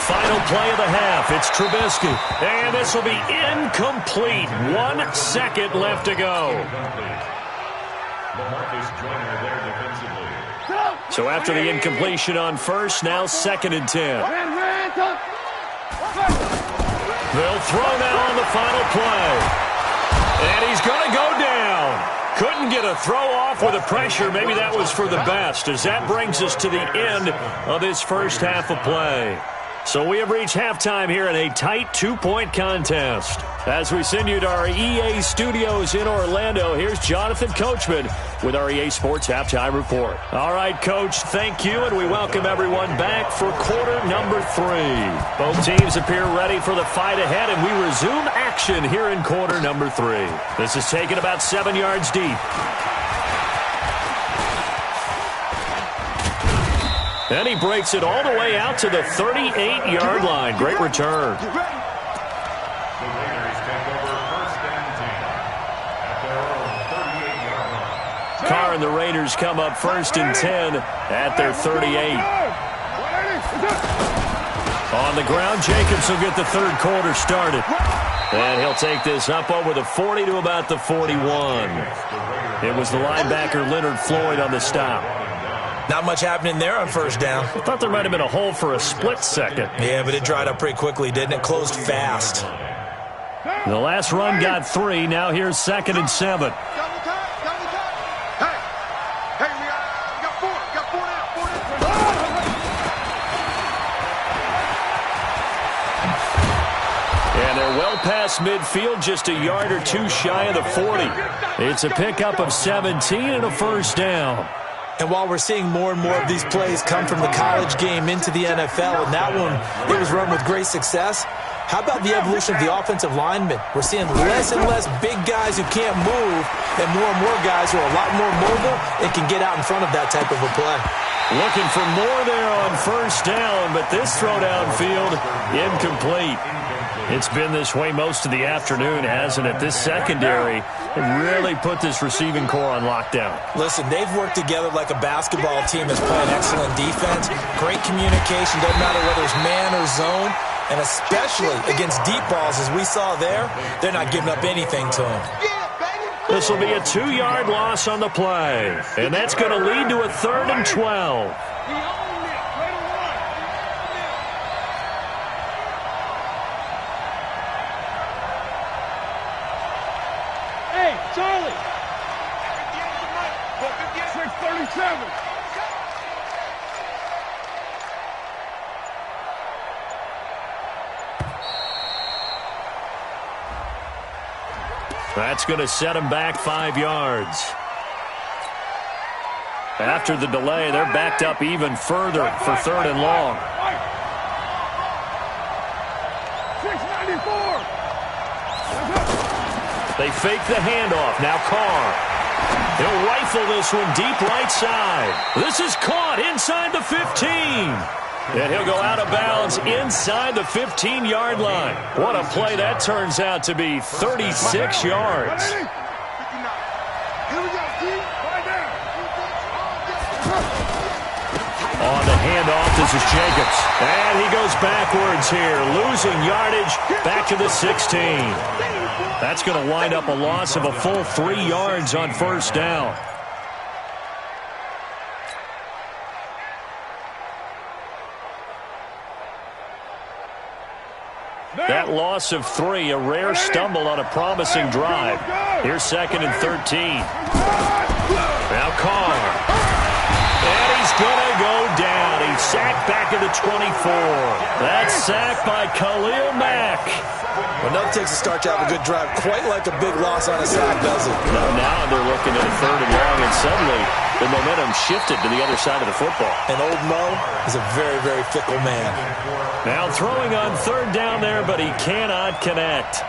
Final play of the half. It's Trubisky. And this will be incomplete. 1 second left to go. So after the incompletion on 1st, now 2nd and 10. They'll throw now on the final play. And he's going to go down. Couldn't get a throw off with the pressure. Maybe that was for the best, as that brings us to the end of this 1st half of play. So we have reached halftime here in a tight 2-point contest. As we send you to our EA studios in Orlando, here's Jonathan Coachman with our EA Sports Halftime Report. All right, Coach, thank you, and we welcome everyone back for quarter number 3. Both teams appear ready for the fight ahead, and we resume action here in quarter number 3. This is taken about 7 yards deep. And he breaks it all the way out to the 38-yard line. Great return. Carr and the Raiders come up 1st and 10 at their 38. On the ground, Jacobs will get the 3rd quarter started. And he'll take this up over the 40 to about the 41. It was the linebacker Leonard Floyd on the stop. Not much happening there on 1st down. I thought there might have been a hole for a split second. Yeah, but it dried up pretty quickly, didn't it? Closed fast. The last run got 3. Now here's 2nd and 7. And they're well past midfield, just a yard or 2 shy of the 40. It's a pickup of 17 and a 1st down. And while we're seeing more and more of these plays come from the college game into the NFL, and that one, it was run with great success, how about the evolution of the offensive linemen? We're seeing less and less big guys who can't move and more guys who are a lot more mobile and can get out in front of that type of a play. Looking for more there on 1st down, but this throw downfield, incomplete. It's been this way most of the afternoon, hasn't it? This secondary really put this receiving core on lockdown. Listen, they've worked together like a basketball team that's playing excellent defense. Great communication, doesn't matter whether it's man or zone. And especially against deep balls, as we saw there, they're not giving up anything to them. This will be a 2-yard loss on the play. And that's going to lead to a 3rd and 12. Hey, Charlie. 6:37. That's going to set him back 5 yards. After the delay, they're backed up even further for 3rd and long. 694. They fake the handoff. Now Carr. He'll rifle this one deep right side. This is caught inside the 15. And he'll go out of bounds inside the 15-yard line. What a play that turns out to be, 36 yards. On the handoff, this is Jacobs. And he goes backwards here, losing yardage back to the 16. That's going to wind up a loss of a full 3 yards on 1st down. That loss of 3, a rare stumble on a promising drive. Here's 2nd and 13. Now Carr. And he's going to go down. He's sacked back at the 24. That's sacked by Khalil Mack. Well, nothing takes a start to have a good drive quite like a big loss on a sack, does it? No, now they're looking at a 3rd and long, and suddenly the momentum shifted to the other side of the football. And old Mo is a very, very fickle man. Now throwing on 3rd down there, but he cannot connect.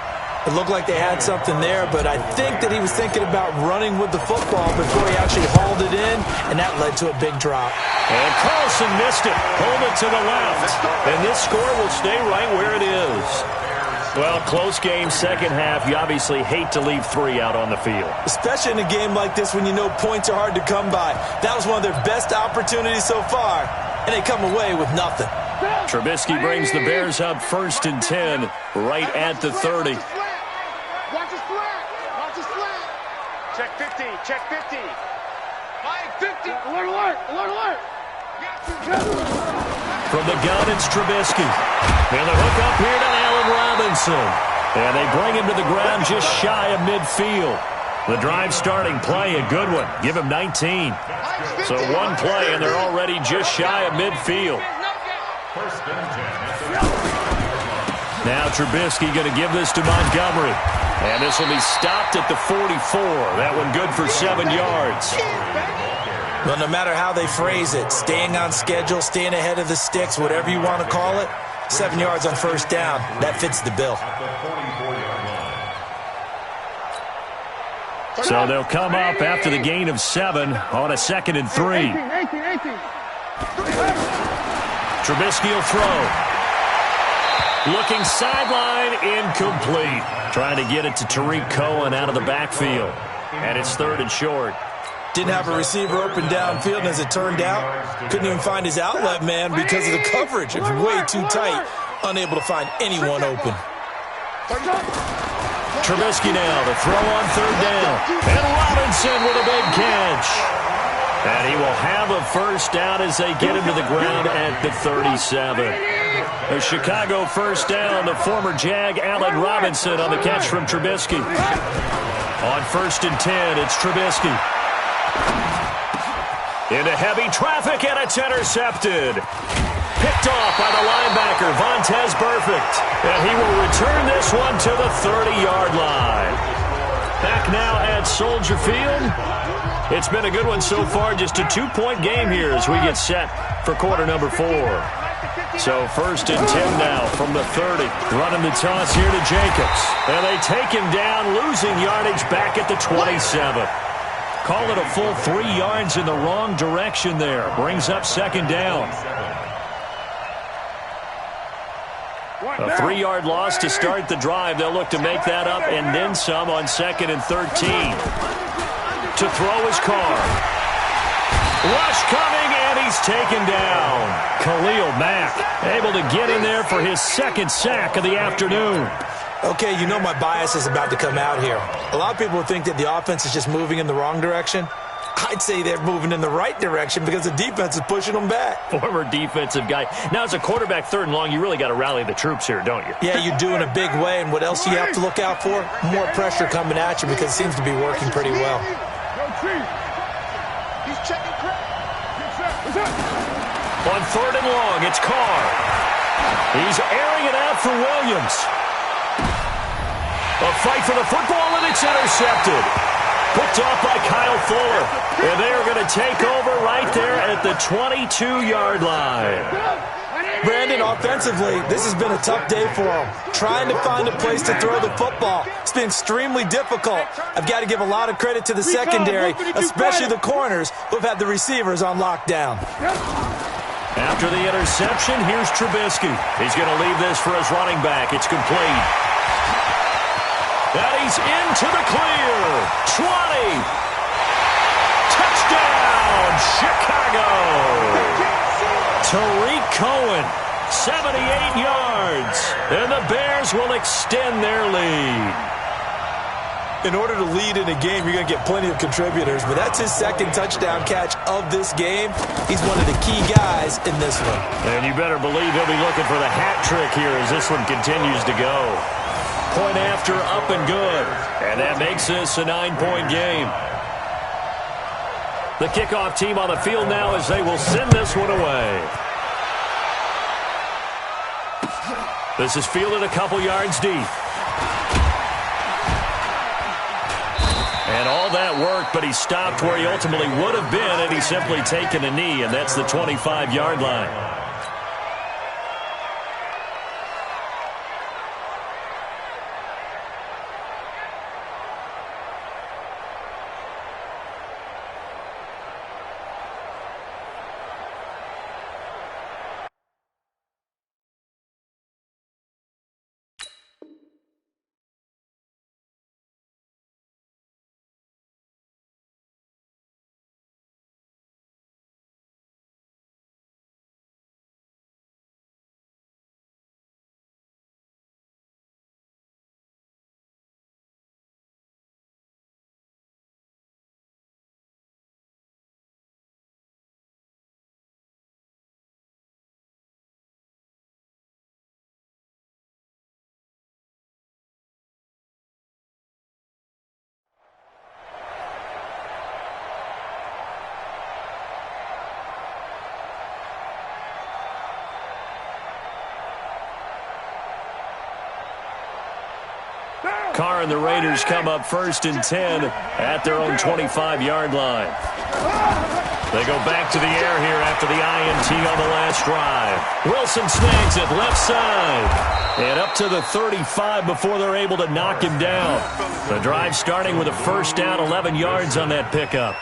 It looked like they had something there, but I think that he was thinking about running with the football before he actually hauled it in, and that led to a big drop. And Carlson missed it, pulled it to the left, and this score will stay right where it is. Well, close game, 2nd half. You obviously hate to leave 3 out on the field. Especially in a game like this when you know points are hard to come by. That was one of their best opportunities so far, and they come away with nothing. Trubisky brings the Bears up 1st and 10, right at the 30. Watch his flat. Watch his flat. Check 15. Check 15. Mike, 50. Alert, alert. Alert, alert. From the gun, it's Trubisky. And the hook up here to Allen Robinson. And they bring him to the ground just shy of midfield. The drive starting play, a good one. Give him 19. So 1 play, and they're already just shy of midfield. Now Trubisky going to give this to Montgomery. And this will be stopped at the 44. That one good for 7 yards. Well, no matter how they phrase it, staying on schedule, staying ahead of the sticks, whatever you want to call it, 7 yards on 1st down, that fits the bill. So they'll come up after the gain of 7 on a 2nd and 3. 18. Trubisky will throw. Looking sideline, incomplete. Trying to get it to Tariq Cohen out of the backfield. And it's 3rd and short. Didn't have a receiver open downfield, and as it turned out, couldn't even find his outlet man because of the coverage. It was way too tight, unable to find anyone open. Trubisky now to throw on 3rd down. And Robinson with a big catch. And he will have a 1st down as they get him to the ground at the 37. A Chicago 1st down, the former Jag Allen Robinson on the catch from Trubisky. On 1st and 10, it's Trubisky. Into heavy traffic, and it's intercepted. Picked off by the linebacker, Vontaze Burfict. And he will return this one to the 30-yard line. Back now at Soldier Field. It's been a good one so far, just a 2-point game here as we get set for quarter number 4. So 1st and 10 now from the 30. Running the toss here to Jacobs. And they take him down, losing yardage back at the 27. Call it a full 3 yards in the wrong direction there. Brings up 2nd down. A 3-yard loss to start the drive. They'll look to make that up and then some on 2nd and 13. To throw his Carr. Rush coming, and he's taken down. Khalil Mack able to get in there for his 2nd sack of the afternoon. Okay, you know my bias is about to come out here. A lot of people think that the offense is just moving in the wrong direction. I'd say they're moving in the right direction because the defense is pushing them back. Former defensive guy. Now, as a quarterback 3rd and long, you really got to rally the troops here, don't you? Yeah, you do in a big way. And what else do you have to look out for? More pressure coming at you because it seems to be working pretty well. On 3rd and long, it's Carr. He's airing it out for Williams. A fight for the football, and it's intercepted. Picked off by Kyle Fuller. And they are going to take over right there at the 22-yard line. Brandon, offensively, this has been a tough day for him. Trying to find a place to throw the football. It's been extremely difficult. I've got to give a lot of credit to the secondary, especially the corners, who've had the receivers on lockdown. After the interception, here's Trubisky. He's going to leave this for his running back. It's complete. And he's into the clear. 20. Touchdown, Chicago. Tariq Cohen, 78 yards. And the Bears will extend their lead. In order to lead in a game, you're going to get plenty of contributors, but that's his second touchdown catch of this game. He's one of the key guys in this one. And you better believe he'll be looking for the hat trick here as this one continues to go. Point after, up and good. And that makes this a 9-point game. The kickoff team on the field now as they will send this one away. This is fielded a couple yards deep. And all that worked, but he stopped where he ultimately would have been had he simply taken a knee, and that's the 25-yard line. Carr and the Raiders come up 1st and 10 at their own 25-yard line. They go back to the air here after the INT on the last drive. Wilson snags it left side. And up to the 35 before they're able to knock him down. The drive starting with a first down, 11 yards on that pickup.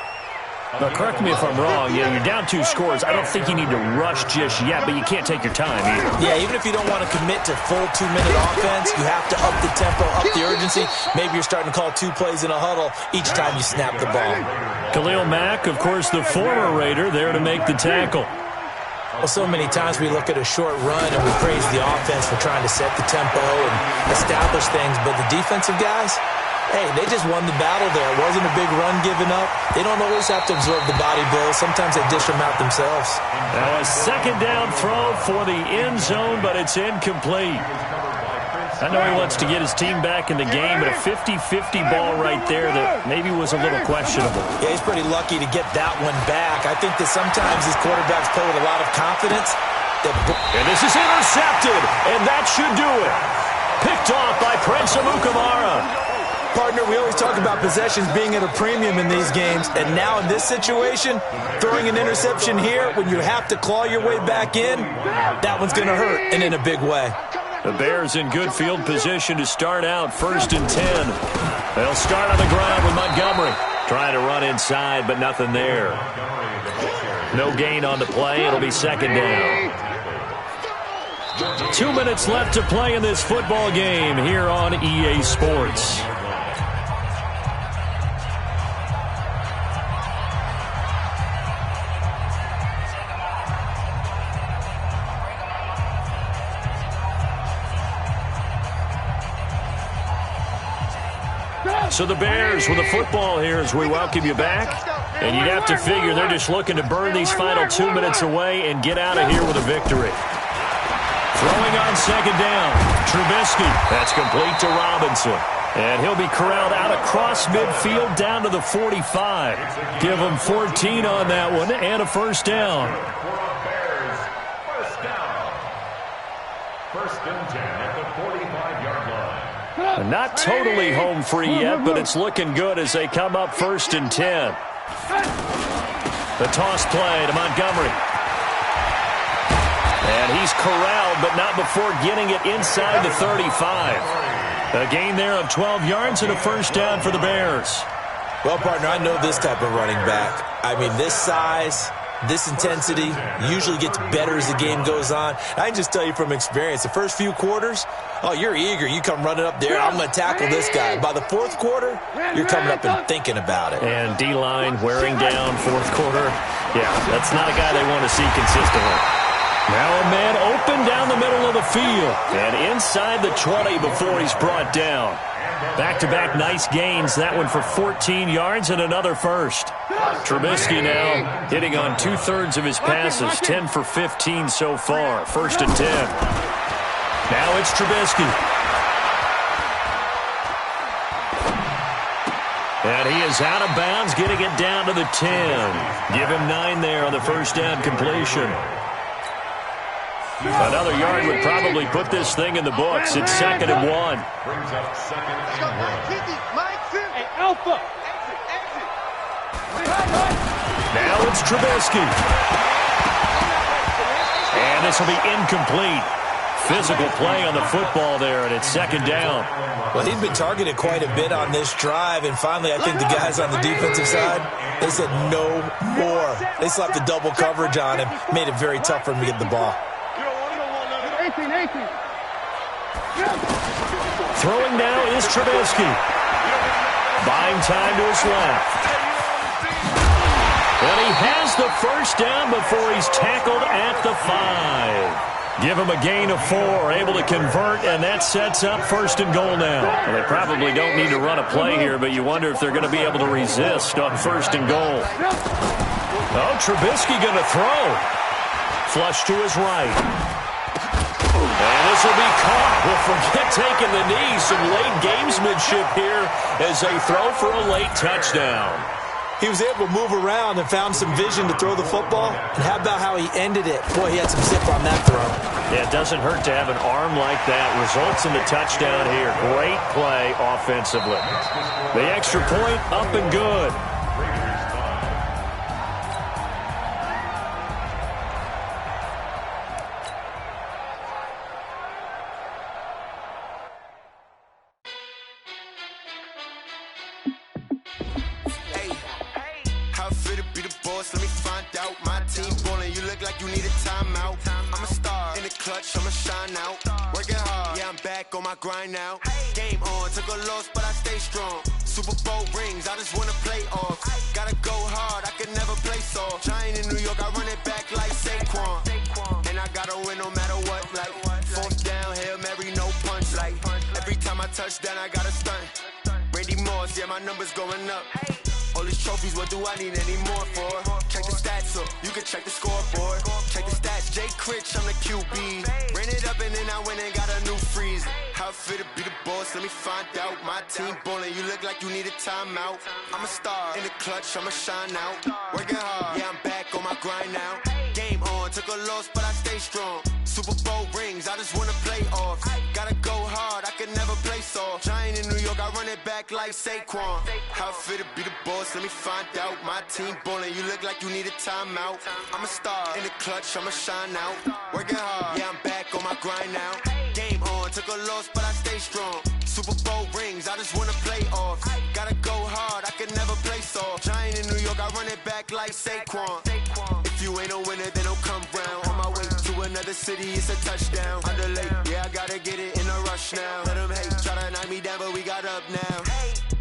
Now, correct me if I'm wrong. You're down 2 scores. I don't think you need to rush just yet, but you can't take your time either. Yeah, even if you don't want to commit to full 2-minute offense, you have to up the tempo, up the urgency. Maybe you're starting to call 2 plays in a huddle each time you snap the ball. Khalil Mack, of course, the former Raider, there to make the tackle. Well, so many times we look at a short run and we praise the offense for trying to set the tempo and establish things, but the defensive guys, hey, they just won the battle there. It wasn't a big run given up. They don't always have to absorb the body blows. Sometimes they dish them out themselves. Now a second down throw for the end zone, but it's incomplete. I know he wants to get his team back in the game, but a 50-50 ball right there that maybe was a little questionable. Yeah, he's pretty lucky to get that one back. I think that sometimes these quarterbacks play with a lot of confidence. And this is intercepted, and that should do it. Picked off by Prince Amukamara. Partner, we always talk about possessions being at a premium in these games, and now in this situation, throwing an interception here when you have to claw your way back in, that one's going to hurt, and in a big way. The Bears in good field position to start out 1st and 10. They'll start on the ground with Montgomery. Trying to run inside, but nothing there. No gain on the play. It'll be second down. 2 minutes left to play in this football game here on EA Sports. So the Bears with the football here as we welcome you back. And you'd have to figure they're just looking to burn these final 2 minutes away and get out of here with a victory. Throwing on second down, Trubisky. That's complete to Robinson. And he'll be corralled out across midfield down to the 45. Give him 14 on that one and a first down. Bears, first down. First and 10 at the 45-yard line. Not totally home free yet, but it's looking good as they come up first and 10. The toss play to Montgomery. And he's corralled, but not before getting it inside the 35. A gain there of 12 yards and a first down for the Bears. Well, partner, I know this type of running back. I mean, this size, this intensity usually gets better as the game goes on. I can just tell you from experience, the first few quarters, oh, you're eager. You come running up there, I'm going to tackle this guy. By the fourth quarter, you're coming up and thinking about it. And D-line wearing down fourth quarter. Yeah, that's not a guy they want to see consistently. Now a man open down the middle of the field. And inside the 20 before he's brought down. Back-to-back nice gains. That one for 14 yards and another first. Trubisky now hitting on 2/3 of his passes. 10 for 15 so far. First and 10. Now it's Trubisky. And he is out of bounds, getting it down to the 10. Give him 9 there on the first down completion. Another yard would probably put this thing in the books. It's 2nd and 1. Brings up 2nd and 1. Hey, Alpha. Now it's Trubisky. And this will be incomplete. Physical play on the football there, and it's 2nd down. Well, he's been targeted quite a bit on this drive, and finally I think the guys on the defensive side, they said no more. They slapped the double coverage on him, made it very tough for him to get the ball. Throwing now is Trubisky. Buying time to his left. And he has the first down before he's tackled at the 5. Give him a gain of 4, able to convert, and that sets up 1st and goal now. Well, they probably don't need to run a play here, but you wonder if they're going to be able to resist on 1st and goal. Oh, Trubisky going to throw. Flush to his right. And this will be caught. Well, forget taking the knee. Some late gamesmanship here as they throw for a late touchdown. He was able to move around and found some vision to throw the football. And how about how he ended it? Boy, he had some zip on that throw. Yeah, it doesn't hurt to have an arm like that. Results in the touchdown here. Great play offensively. The extra point up and good. Let me find out. My team ballin', you look like you need a timeout. I'm a star in the clutch, I'ma shine out. Working hard, yeah, I'm back on my grind now. Game on, took a loss, but I stay strong. Super Bowl rings, I just wanna play off. Gotta go hard, I could never play soft. Giant in New York, I run it back like Saquon. And I gotta win no matter what, like 4th down, Hail Mary, no punch. Like every time I touch down, I gotta stunt. Randy Moss, yeah, my numbers going up. All these trophies, what do I need any more for? Check the stats up, you can check the scoreboard. Check the stats, Jay Critch, I'm the QB. Ran it up and then I went and got a new freeze. How it fit to be the boss, let me find out. My team ballin', you look like you need a timeout. I'm a star in the clutch, I'ma shine out. Working hard, yeah, I'm back on my grind now. Game on, took a loss, but I stay strong. Super Bowl rings, I just wanna play off. Gotta go hard, I could never play soft. Giant in New York, I run it back like Saquon. How it fit to be the boss, let me find out. My team ballin', you look like you need a timeout. I'm a star in the clutch, I'ma shine out. Working hard, yeah, I'm back on my grind now. Game on, took a loss, but I stay strong. Super Bowl rings, I just wanna play off. Gotta go hard, I could never play soft. Giant in New York, I run it back like Saquon. If you ain't a winner, then don't come round. On my way to another city, it's a touchdown. Underlay, yeah, I gotta get it in a rush now. Let them hate, try to knock me down, but we got up now.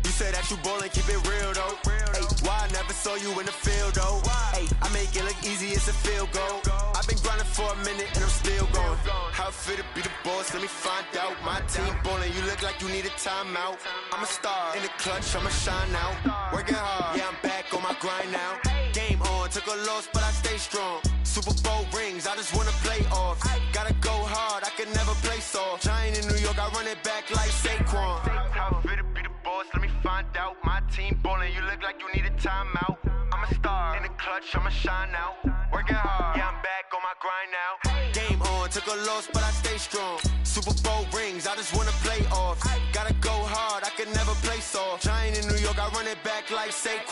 You say that you ballin', keep it real though. Hey, why I never saw you in the field though? Hey, I make it look easy, it's a field goal. I've been grinding for a minute and I'm still going. How it fit to be the boss, let me find out. My team ballin', you look like you need a timeout. I'm a star in the clutch, I'ma shine out. Working hard, yeah, I'm back on my grind now. Game on, took a loss, but I stay strong. Super Bowl rings, I just wanna play off. Gotta go hard, I could never play soft. Giant in New York, I run it back like Saquon. team ballin', you look like you need a timeout. I'm a star, in the clutch, I'ma shine out. Working hard, yeah, I'm back on my grind now. Game on, took a loss, but I stay strong. Super Bowl rings, I just wanna play off. Gotta go hard, I could never play soft. Giant in New York, I run it back like Saquon.